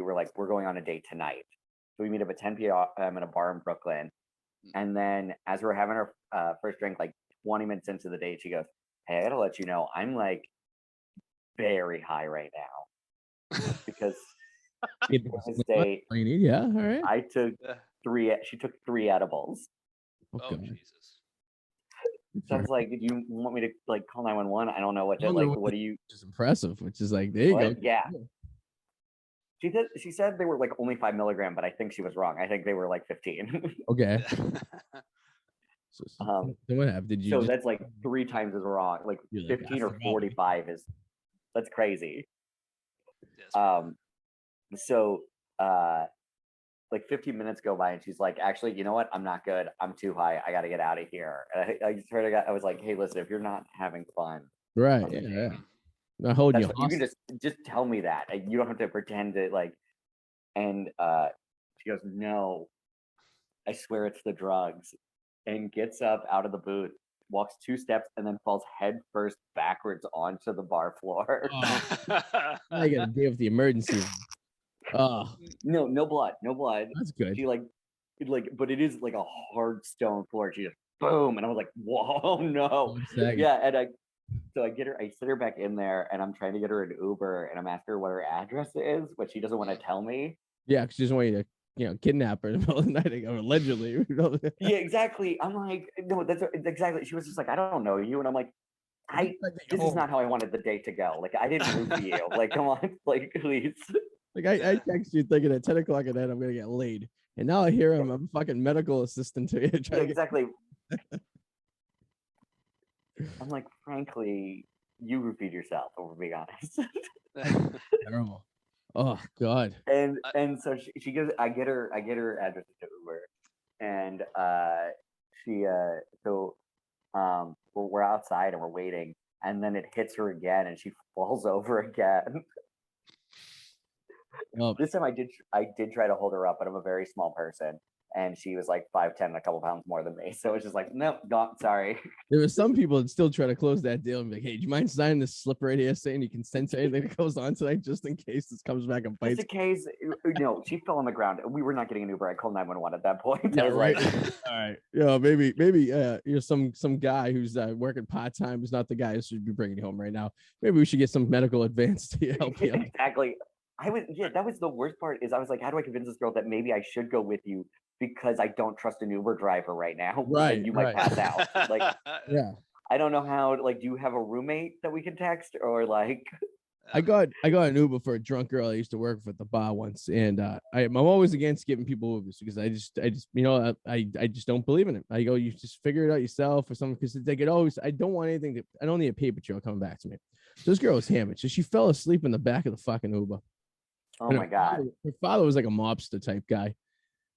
were like, we're going on a date tonight. So we meet up at 10 p.m. at a bar in Brooklyn, and then as we're having our first drink, like 20 minutes into the date, she goes, "Hey, I gotta let you know, I'm like very high right now because." This date, yeah, all right. I took 3. She took 3 edibles. Oh Jesus! So I was like, "Did you want me to like call 911? I don't know what to like. What do you?" Which is impressive. Which is like, there you go. Yeah. She said they were like only 5 milligram, but I think she was wrong. I think they were like 15. Okay. So what happened? Did you? So that's like 3 times as wrong. Like 15 or 45 that's crazy. So like 15 minutes go by and she's like, actually, you know what? I'm not good. I'm too high. I got to get out of here. And I swear to God, I was like, hey, listen, if you're not having fun. Right. Yeah. Not holding you. You can just tell me that. You don't have to pretend to like, and she goes, no, I swear it's the drugs, and gets up out of the booth, walks 2 steps, and then falls head first backwards onto the bar floor. Oh. I got to deal with the emergency. Oh no blood. That's good. She but it is like a hard stone floor. She just boom, and I was like, whoa, no. Yeah, and I sit her back in there, and I'm trying to get her an Uber, and I'm asking her what her address is, but she doesn't want to tell me. Yeah, because she doesn't want you to, kidnap her in the middle of the night, allegedly. Yeah, exactly. I'm like, no, that's exactly. She was just like, I don't know you, and I'm like, this is not how I wanted the date to go. Like, I didn't root for you. Like, come on, like, please. Like I text you thinking at 10 o'clock at night I'm gonna get laid, and now I hear I'm a fucking medical assistant to you. Exactly. I'm like, frankly, you repeat yourself. If we're being honest. Terrible. Oh God. And so she goes. I get her address to Uber, and we're outside and we're waiting, and then it hits her again, and she falls over again. This time I did try to hold her up, but I'm a very small person, and she was like 5'10", and a couple pounds more than me. So it's just like, nope, sorry. There were some people that still try to close that deal and be like, hey, do you mind signing this slip right here saying you consent to anything that goes on tonight, just in case this comes back and bites? Just in case, she fell on the ground. We were not getting an Uber. I called 911 at that point. Yeah, I was right. like, all right. Yeah, maybe some guy who's working part-time is not the guy who should be bringing you home right now. Maybe we should get some medical advance to help you. Exactly. That was the worst part is I was like, how do I convince this girl that maybe I should go with you because I don't trust an Uber driver right now. Right. And you might pass out. Like, yeah. I don't know how, like, do you have a roommate that we can text or like? I got an Uber for a drunk girl I used to work with at the bar once, and I'm always against giving people Ubers because I just I just don't believe in it. I go, you just figure it out yourself or something, because they get always, I don't want anything to, I don't need a paper trail coming back to me. So this girl was hammered, so she fell asleep in the back of the fucking Uber. Oh my God. Her father was like a mobster type guy.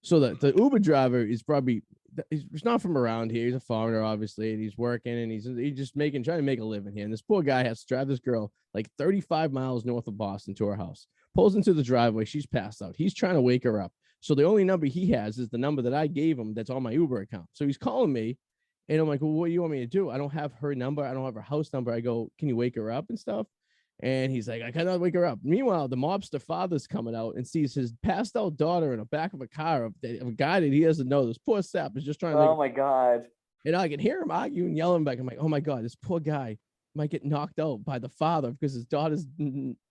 So the Uber driver is probably, he's not from around here. He's a foreigner, obviously, and he's working, and he's just trying to make a living here. And this poor guy has to drive this girl like 35 miles north of Boston to her house. Pulls into the driveway. She's passed out. He's trying to wake her up. So the only number he has is the number that I gave him that's on my Uber account. So he's calling me, and I'm like, well, what do you want me to do? I don't have her number. I don't have her house number. I go, can you wake her up and stuff? And he's like, I cannot wake her up. Meanwhile, the mobster father's coming out and sees his passed out daughter in the back of a car of a guy that he doesn't know. This poor sap is just trying to. Oh my God. And I can hear him arguing, yelling back. I'm like, oh my God, this poor guy might get knocked out by the father because his daughter's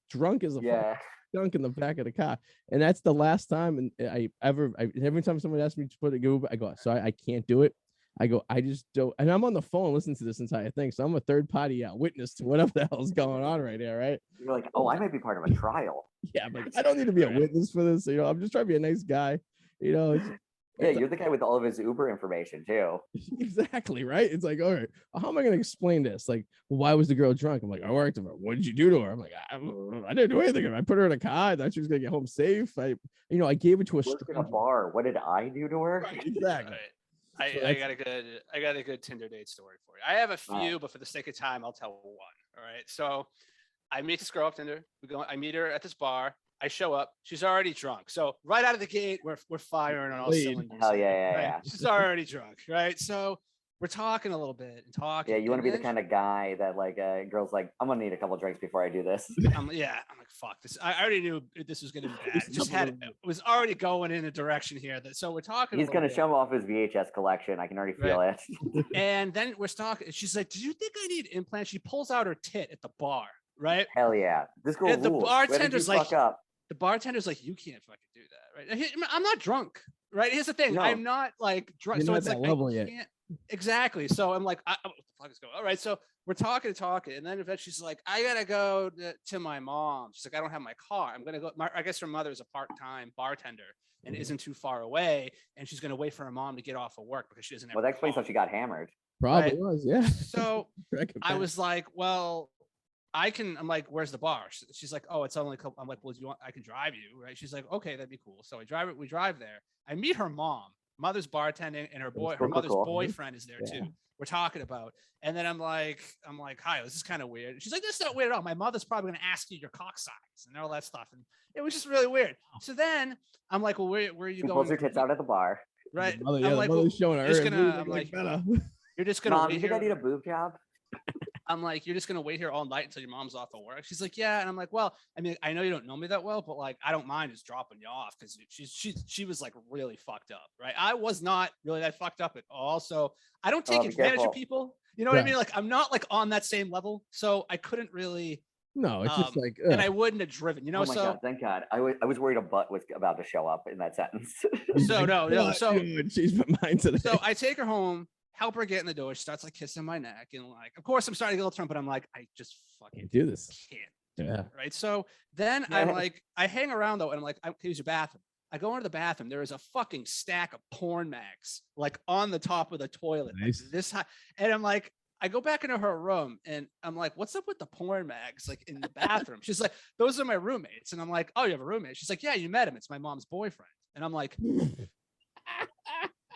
drunk as a skunk in the back of the car. And that's the last time. And every time someone asks me to put a Uber, I go, sorry, I can't do it. I go, I just don't, and I'm on the phone listening to this entire thing. So I'm a third party witness to whatever the hell's going on right there, right? You're like, oh, I might be part of a trial. Yeah, but I don't need to be a witness for this. I'm just trying to be a nice guy. Yeah, you're the guy with all of his Uber information too. Exactly, right? It's like, all right, how am I going to explain this? Like, well, why was the girl drunk? I'm like, I worked with her. What did you do to her? I'm like, I didn't do anything. I put her in a car. I thought she was going to get home safe. I gave it to a stranger. In a bar. What did I do to her? Right, exactly. I got a good Tinder date story for you. I have a few, but for the sake of time, I'll tell one. All right. So I meet this girl off Tinder. I meet her at this bar. I show up. She's already drunk. So right out of the gate, we're firing on all cylinders. Hell yeah. She's already drunk, right? So we're talking a little bit and talking. Yeah, you want to be the kind of guy that like girl's like, I'm gonna need a couple drinks before I do this. I'm like, fuck this. I already knew this was gonna be bad. It was already going in a direction here. So we're talking. He's gonna show off his VHS collection. I can already feel it. And then we're talking. She's like, "Do you think I need implants?" She pulls out her tit at the bar, right? Hell yeah, this girl rules. The bartender's like, the bartender's like, you can't fucking do that, right? I'm not drunk, right? Here's the thing, I'm not like drunk, so it's like I can't. Exactly. So I'm like, what the fuck is going on? All right. So we're talking, and then eventually she's like, I gotta go to my mom. She's like, I don't have my car. I'm gonna go. I guess her mother is a part-time bartender and isn't too far away, and she's gonna wait for her mom to get off of work because she doesn't have. Well, that explains how she got hammered. Probably was, yeah. So I was like, well, I'm like, where's the bar? She's like, oh, it's only a couple. I'm like, well, do you want? I can drive you, right? She's like, okay, that'd be cool. So we drive there. I meet her mom. Mother's bartending, and her mother's boyfriend is there too. We're talking about, and then I'm like, hi, this is kind of weird. She's like, this is not weird at all. My mother's probably going to ask you your cock size and all that stuff, and it was just really weird. So then I'm like, well, where are you going? Pulls her tits out at the bar, right? I'm like, well, showing her. You're just gonna. Mom, you think I need a boob job? I'm like, you're just gonna wait here all night until your mom's off of work? She's like, yeah. And I'm like, well, I mean, I know you don't know me that well, but like, I don't mind just dropping you off because she was like really fucked up, right? I was not really that fucked up at all, so I don't take advantage of people. You know what I mean? Like, I'm not like on that same level, so I couldn't really. No, it's just like, and I wouldn't have driven, you know. Oh my God, thank God. I was worried a butt was about to show up in that sentence. So no. So she's my mind today. So I take her home. Help her get in the door. She starts like kissing my neck, and like, of course, I'm starting to get a little drunk, but I'm like, I just fucking do this. Can't. Yeah. Right. So then I'm like, I hang around though, and I'm like, I can use your bathroom. I go into the bathroom. There is a fucking stack of porn mags like on the top of the toilet, nice. Like this high, and I'm like, I go back into her room, and I'm like, what's up with the porn mags like in the bathroom? She's like, those are my roommates, and I'm like, oh, you have a roommate? She's like, yeah, you met him. It's my mom's boyfriend, and I'm like.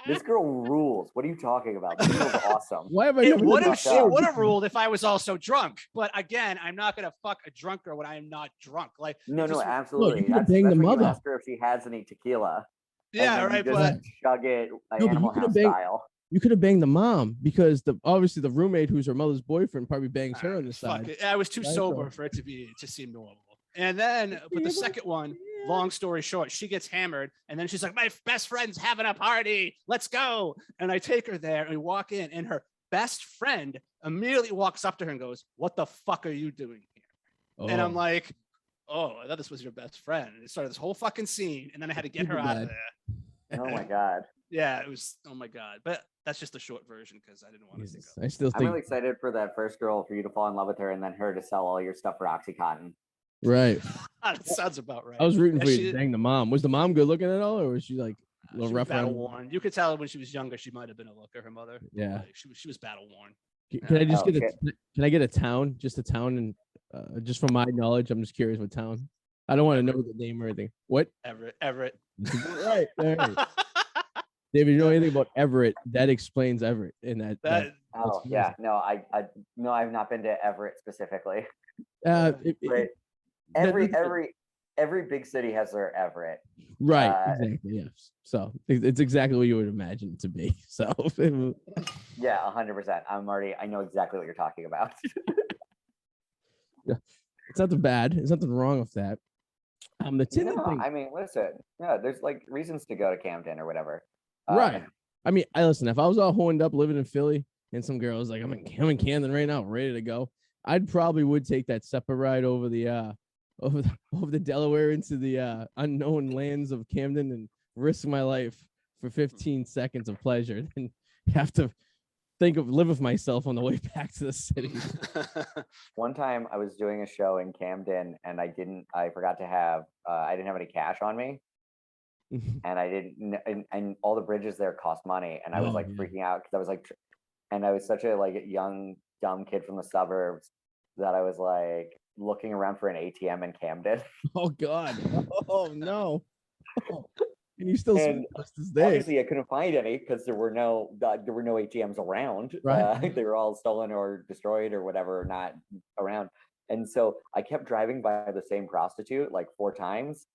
This girl rules. What are you talking about? This girl's awesome. Why have I would have ruled if I was also drunk. But again, I'm not gonna fuck a drunk girl when I am not drunk. Like no, absolutely. Look, that's the mother. Ask her if she has any tequila. Yeah, right. But chug it Animal House style. You could have banged the mom because obviously the roommate who's her mother's boyfriend probably bangs her on the side. I was too sober for it to seem normal. And then, but the second one, long story short, she gets hammered, and then she's like, my best friend's having a party. Let's go. And I take her there, and we walk in, and her best friend immediately walks up to her and goes, what the fuck are you doing here? Oh. And I'm like, oh, I thought this was your best friend. And it started this whole fucking scene, and then I had to get her out of there. Oh my God. Yeah, it was, oh my God. But that's just the short version because I didn't want to think of it. I'm really excited for that first girl, for you to fall in love with her, and then her to sell all your stuff for OxyContin. Right. That sounds about right. I was rooting for you to bang the mom. Was the mom good looking at all, or was she like a little rough around? Battle-worn. You could tell when she was younger, she might have been a looker. Her mother. Yeah. Like, she was battle-worn. Can I just can I get a town? Just a town, and just from my knowledge, I'm just curious what town. I don't want to know the name or anything. What? Everett. Right. David, you know anything about Everett? That explains Everett. In that oh yeah, no, I've not been to Everett specifically. Every big city has their Everett. Right. Exactly. Yes. So it's exactly what you would imagine it to be. So yeah, 100%. I know exactly what you're talking about. Yeah, it's nothing bad. There's nothing wrong with that. The Tinder thing. I mean, listen. Yeah, there's like reasons to go to Camden or whatever. Right. I mean, listen. If I was all horned up living in Philly, and some girl was like, "I'm in Camden right now, ready to go," I'd probably would take that separate ride over the Delaware into the unknown lands of Camden and risk my life for 15 seconds of pleasure, and have to live with myself on the way back to the city. One time I was doing a show in Camden and I didn't have any cash on me. And I didn't, and all the bridges there cost money. And I was freaking out because I was like, and I was such a young, dumb kid from the suburbs that I was like looking around for an ATM in Camden. Oh God. Oh no. Oh. And you still obviously I couldn't find any because there were no ATMs around. Right. They were all stolen or destroyed or whatever, not around. And so I kept driving by the same prostitute like 4 times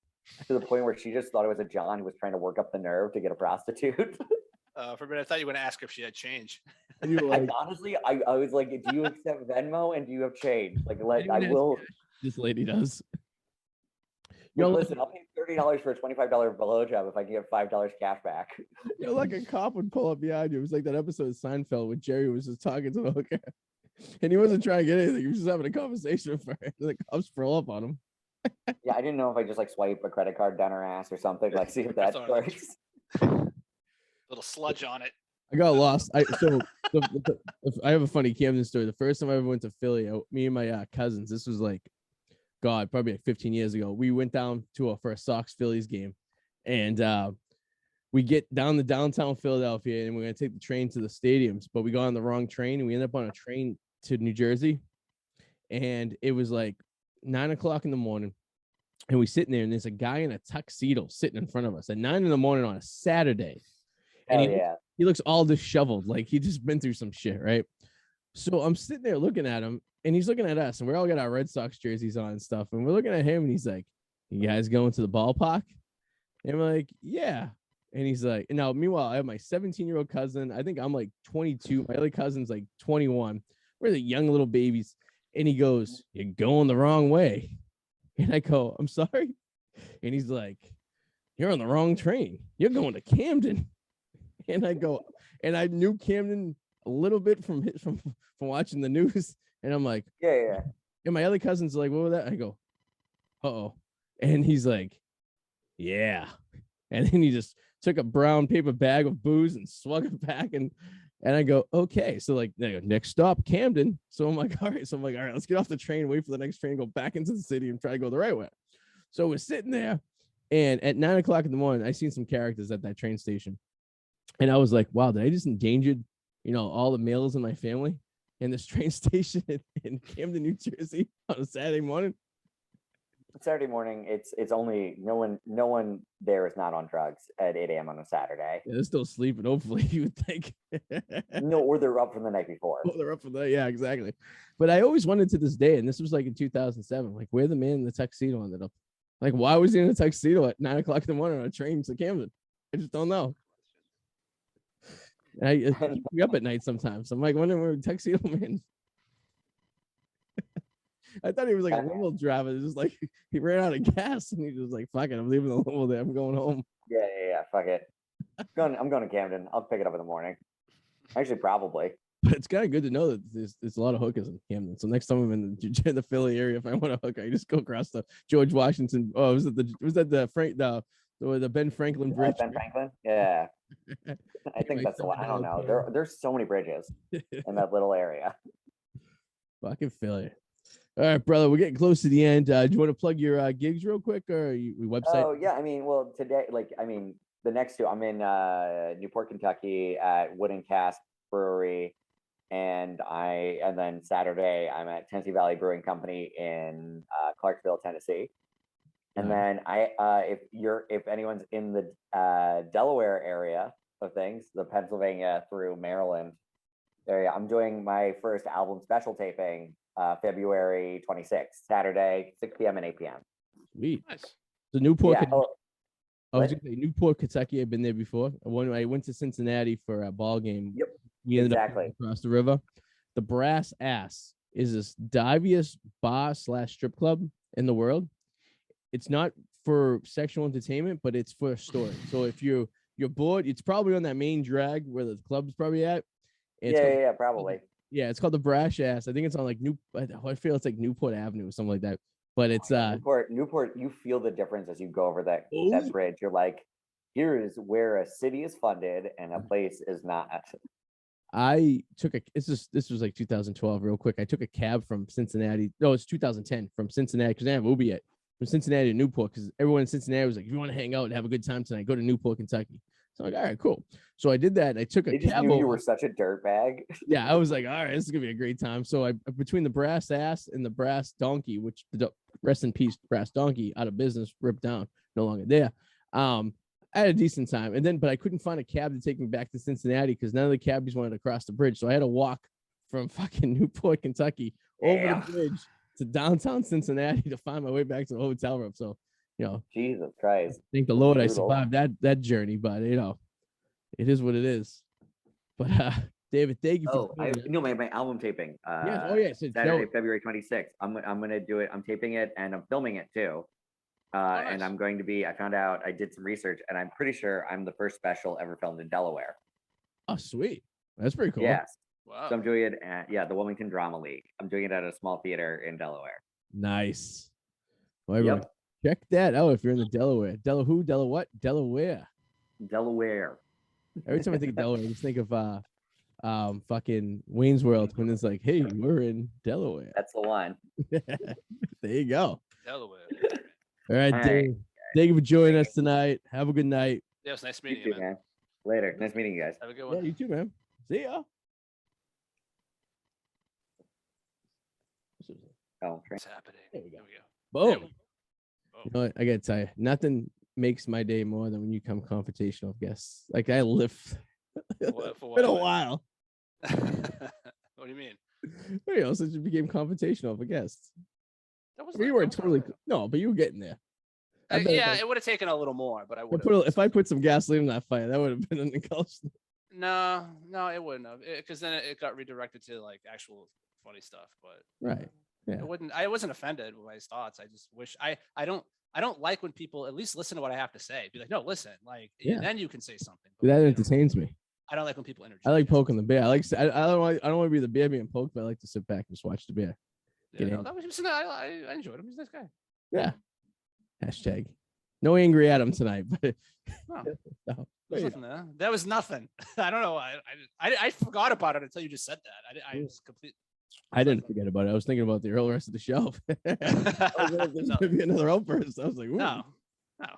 to the point where she just thought it was a John who was trying to work up the nerve to get a prostitute. For a minute, I thought you were going to ask if she had change. And you were like, honestly, I was like, do you accept Venmo and do you have change? I will. This lady does. Listen, I'll pay $30 for a $25 blowjob if I can get $5 cash back. Like a cop would pull up behind you. It was like that episode of Seinfeld where Jerry was just talking to the hooker, and he wasn't trying to get anything. He was just having a conversation with her. The cops roll up on him. Yeah, I didn't know if I just swipe a credit card down her ass or something. See if that works. Little sludge on it. I got lost. I have a funny Camden story. The first time I ever went to Philly, me and my cousins. This was probably 15 years ago. We went down for a Sox Phillies game, and we get down to downtown Philadelphia, and we're gonna take the train to the stadiums, but we got on the wrong train, and we ended up on a train to New Jersey, and it was 9:00 in the morning, and we sitting there, and there's a guy in a tuxedo sitting in front of us at 9 in the morning on a Saturday, and he looks all disheveled, like he just been through some shit, right? So I'm sitting there looking at him, and he's looking at us, and we're all got our Red Sox jerseys on and stuff. And we're looking at him, and he's like, "You guys going to the ballpark?" And we're like, "Yeah." And he's like, and now meanwhile, I have my 17-year-old cousin. I think I'm 22. My other cousin's 21. We're the young little babies. And he goes, "You're going the wrong way." And I go, "I'm sorry." And he's like, "You're on the wrong train. You're going to Camden." And I go, and I knew Camden a little bit from watching the news. And I'm like, yeah. And my other cousin's like, "What was that?" I go, "Uh-oh." And he's like, "Yeah." And then he just took a brown paper bag of booze and swung it back. And I go, "Okay." So next stop, Camden. So I'm like, all right. So I'm like, all right, let's get off the train, wait for the next train, go back into the city and try to go the right way. So we're sitting there, and at 9:00 in the morning, I seen some characters at that train station. And I was like, wow, did I just endanger, all the males in my family in this train station in Camden, New Jersey on a Saturday morning? Saturday morning, it's only no one there is not on drugs at 8 a.m. on a Saturday. Yeah, they're still sleeping, hopefully, you would think. No, or they're up from the night before. Oh, they're up from the yeah, exactly. But I always wondered to this day, and this was in 2007, where the man in the tuxedo ended up. Why was he in a tuxedo at 9:00 in the morning on a train to Camden? I just don't know. I keep me up at night sometimes. I'm wondering where tuxedo man. I thought he was a limo driver. It's just he ran out of gas and he was like, "Fuck it, I'm leaving the limo there. I'm going home." Yeah. Fuck it. I'm going to Camden. I'll pick it up in the morning. Actually, probably. But it's kind of good to know that there's a lot of hookers in Camden. So next time I'm in the Philly area, if I want a hooker, I just go across the George Washington. Oh, was that the Ben Franklin Bridge? Ben Franklin? Yeah. I think that's the one. I don't know. There's so many bridges in that little area. Fucking Philly. All right, brother. We're getting close to the end. Do you want to plug your gigs real quick or your website? Oh yeah, I mean, well, today, the next two, I'm in Newport, Kentucky at Wooden Cask Brewery, and then Saturday I'm at Tennessee Valley Brewing Company in Clarksville, Tennessee. And then if anyone's in the Delaware area of things, the Pennsylvania through Maryland area, I'm doing my first album special taping February 26th, Saturday, 6 p.m. and 8 p.m. Sweet. Nice. So Newport. Yeah. I was gonna say Newport, Kentucky. I've been there before. When I went to Cincinnati for a ball game, yep, we ended up across the river. The Brass Ass is this diviest bar / strip club in the world. It's not for sexual entertainment, but it's for a story. So if you're bored, it's probably on that main drag where the club's probably at. Yeah, probably. Yeah, it's called the Brass Ass. I think it's on like I feel it's like Newport Avenue or something like that. But it's Newport. You feel the difference as you go over that bridge. You're like, here is where a city is funded and a place is not. I took this was like 2012, real quick. I took a cab from Cincinnati. No, it's 2010 from Cincinnati because I didn't have Uber yet. From Cincinnati to Newport because everyone in Cincinnati was like, if you want to hang out and have a good time tonight, go to Newport, Kentucky. So I'm like, all right, cool. So I did that and I took a cab. They just knew you were such a dirtbag. Yeah, I was like, all right, this is gonna be a great time. So I between the Brass Ass and the Brass Donkey, which rest in peace, Brass Donkey, out of business, ripped down, no longer there. I had a decent time, but I couldn't find a cab to take me back to Cincinnati because none of the cabbies wanted to cross the bridge. So I had to walk from fucking Newport, Kentucky, over the bridge to downtown Cincinnati to find my way back to the hotel room. So, Jesus Christ. Thank the Lord I survived that journey, but it is what it is. But David, thank you. My album taping. Saturday, February 26th. I'm gonna do it. I'm taping it and I'm filming it too. Nice. And I'm going to be. I found out. I did some research, and I'm pretty sure I'm the first special ever filmed in Delaware. Oh, sweet! That's pretty cool. Yes. Wow. So I'm doing it at the Wilmington Drama League. I'm doing it at a small theater in Delaware. Nice. Well, everyone, check that out if you're in the Delaware. Delaware. Every time I think of Delaware, I just think of fucking Wayne's World when it's like, hey, we're in Delaware. That's the one. There you go. Delaware. All right, Dave. Thank you for joining us tonight. Have a good night. Yeah, it was nice meeting you, man. Later. Nice meeting you guys. Have a good one. Yeah, you too, man. See ya. What's happening? There we go. Boom. You know what? I gotta tell you, nothing makes my day more than when you come confrontational guests. Like I live for a while. What do you mean? Since you became confrontational for guests. You weren't totally but you were getting there. It would have taken a little more, but I would. If I put some gasoline in that fire, that would have been an encouragement. No, it wouldn't have, because then it got redirected to like actual funny stuff. But right, yeah, I wasn't offended with my thoughts. I just wish I don't like when people at least listen to what I have to say. Be like, no, listen, like, then you can say something. But that entertains me. I don't like when people interject. I like poking the bear. I don't want to be the bear being poked, but I like to sit back and just watch the bear. I enjoyed him. He's a nice guy. Yeah. Hashtag. No angry at him tonight, but no. Nothing there. That was nothing. I don't know. I forgot about it until you just said that. I was complete. I didn't forget about it. I was thinking about the rest of the show. There's gonna be another outburst. I was like, ooh. No. I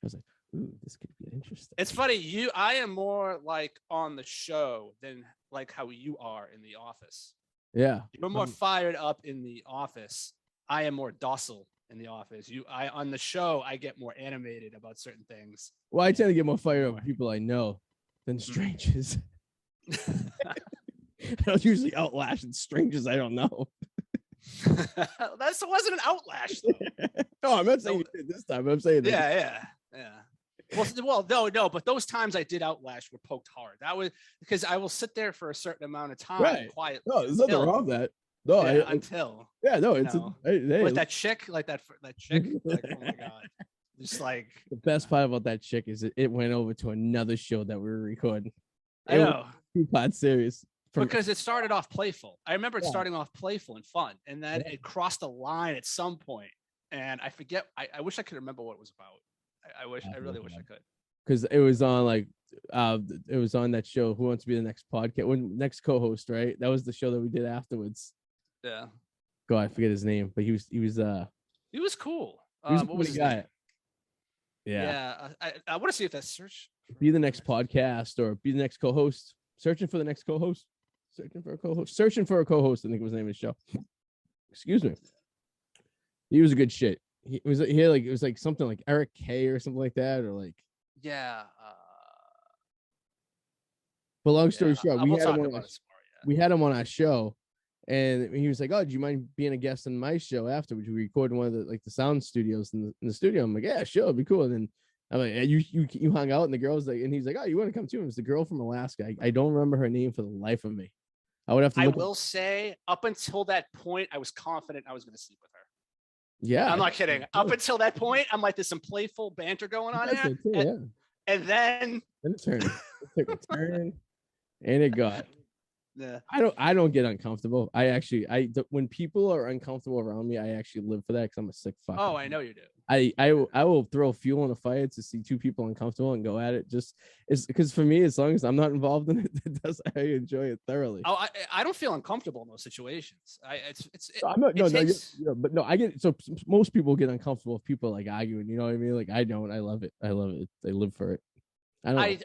was like, ooh, this could be interesting. It's funny. I am more like on the show than like how you are in the office. Yeah. You're more fired up in the office. I am more docile in the office. On the show, I get more animated about certain things. Well, I tend to get more fired up with people I know than strangers. I don't usually outlash at strangers I don't know. That wasn't an outlash, though. No, I'm not saying you did this time. I'm saying that. Yeah. Well, no, but those times I did outlash were poked hard. That was because I will sit there for a certain amount of time quietly. No, there's nothing wrong with that. No, until it's like that chick, like that chick. Like, oh my god, just like the best part about that chick is it went over to another show that we were recording. I know, 2-part series because it started off playful. I remember it starting off playful and fun, and then it crossed a line at some point, and I forget. I wish I could remember what it was about. I really wish I could. Because it was on it was on that show, Who Wants to Be the Next Podcast, next co-host, right? That was the show that we did afterwards. Yeah. God, I forget his name, but he was He was cool. What was his name? Yeah. I want to see if that's search. Be the next podcast or be the next co-host. Searching for the next co-host. Searching for a co-host. Searching for a co-host. I think was the name of the show. Excuse me. He was a good shit. It was like something like Eric K or something like that, or like. Yeah. But long story short, we had him on our show, and he was like, "Oh, do you mind being a guest on my show after? Would you record in one of the sound studios in the studio?" I'm like, "Yeah, sure, it'd be cool." And then I'm like, "You hung out," and the girl's like, and he's like, "Oh, you want to come too?" It was the girl from Alaska. I don't remember her name for the life of me. I would have to. I will say, up until that point, I was confident I was going to sleep with her. Yeah, I'm not kidding. Up until that point, I'm like, there's some playful banter going on here, and then it turned. It took a turn, and it got. Yeah. I don't get uncomfortable. When people are uncomfortable around me, I actually live for that because I'm a sick fuck. Oh, I know you do. I will throw fuel on a fire to see two people uncomfortable and go at it. It's because for me, as long as I'm not involved in it, I enjoy it thoroughly. Oh, I don't feel uncomfortable in those situations. I get so most people get uncomfortable if people are like arguing. You know what I mean? Like I don't. I love it. I live for it. I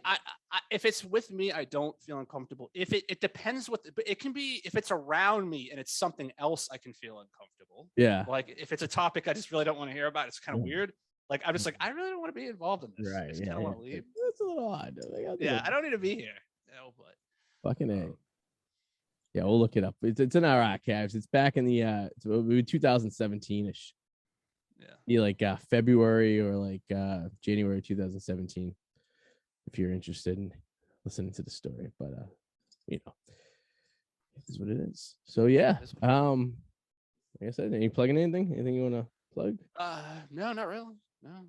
if it's with me, I don't feel uncomfortable. If it depends but it can be if it's around me and it's something else, I can feel uncomfortable. Yeah. Like if it's a topic I just really don't want to hear about, it's kind of weird. Like I'm just like, I really don't want to be involved in this. Right. I just kind of want to leave. That's a little odd. I don't need to be here. No, but fucking A. Yeah, we'll look it up. It's in our archives. It's back in the 2017-ish. Yeah. Be like February or like January 2017. If you're interested in listening to the story, but it is what it is. So yeah, like I said, are you plugging anything? Anything you want to plug? No, not really. No.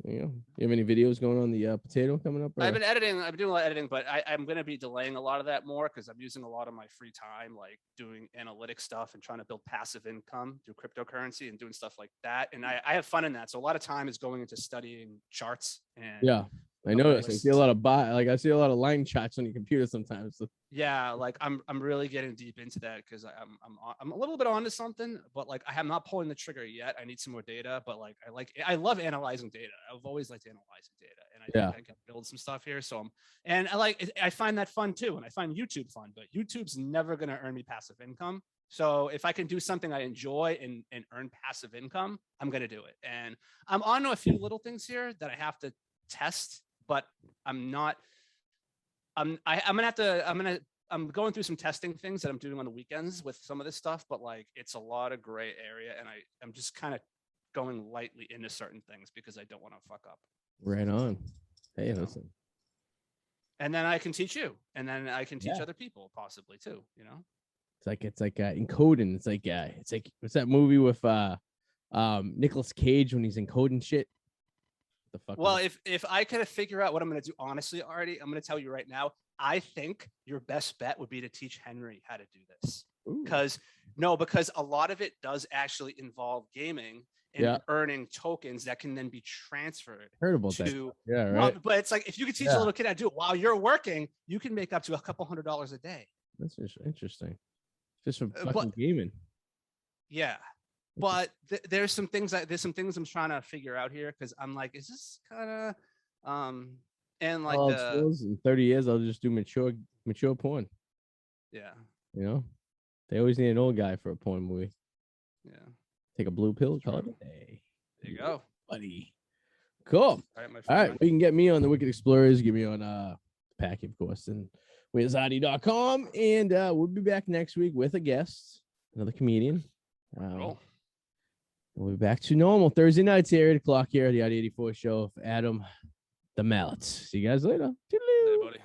You have any videos going on the potato coming up? Or? I've been editing. I've been doing a lot of editing, but I'm going to be delaying a lot of that more because I'm using a lot of my free time, like doing analytic stuff and trying to build passive income through cryptocurrency and doing stuff like that. And I have fun in that. So a lot of time is going into studying charts and I noticed. I see a lot of I see a lot of line charts on your computer sometimes. So. Yeah, like I'm really getting deep into that because I'm a little bit onto something, but like I am not pulling the trigger yet. I need some more data, but like I love analyzing data. I've always liked analyzing data, and I think I can build some stuff here. So I find that fun too, and I find YouTube fun. But YouTube's never going to earn me passive income. So if I can do something I enjoy and earn passive income, I'm going to do it. And I'm on to a few little things here that I have to test. But I'm not. I'm going through some testing things that I'm doing on the weekends with some of this stuff, but like it's a lot of gray area, and I'm just kind of going lightly into certain things because I don't want to fuck up. Right on. Hey, listen. And then I can teach you, and then I can teach other people possibly too. It's like encoding. It's like what's that movie with Nicolas Cage when he's encoding shit? The fuck well, if I could figure out what I'm going to do, honestly, Arty, I'm going to tell you right now. I think your best bet would be to teach Henry how to do this. Because a lot of it does actually involve gaming and earning tokens that can then be transferred. Heard about that? Yeah, right. But it's like if you could teach a little kid how to do it while you're working, you can make up to $200 a day. That's interesting. Just from fucking gaming. Yeah. But there's some things I'm trying to figure out here because I'm like, is this kind of and like in 30 years I'll just do mature porn. Yeah. They always need an old guy for a porn movie. Yeah. Take a blue pill, call it a day. There you go, buddy. Cool. All right, we can get me on the Wicked Explorers. Get me on Packy, of course, and wizardy.com, and we'll be back next week with a guest, another comedian. We'll be back to normal Thursday nights here, 8 o'clock here at the Arty 84 show of Adam the Mallet. See you guys later. Hey, buddy.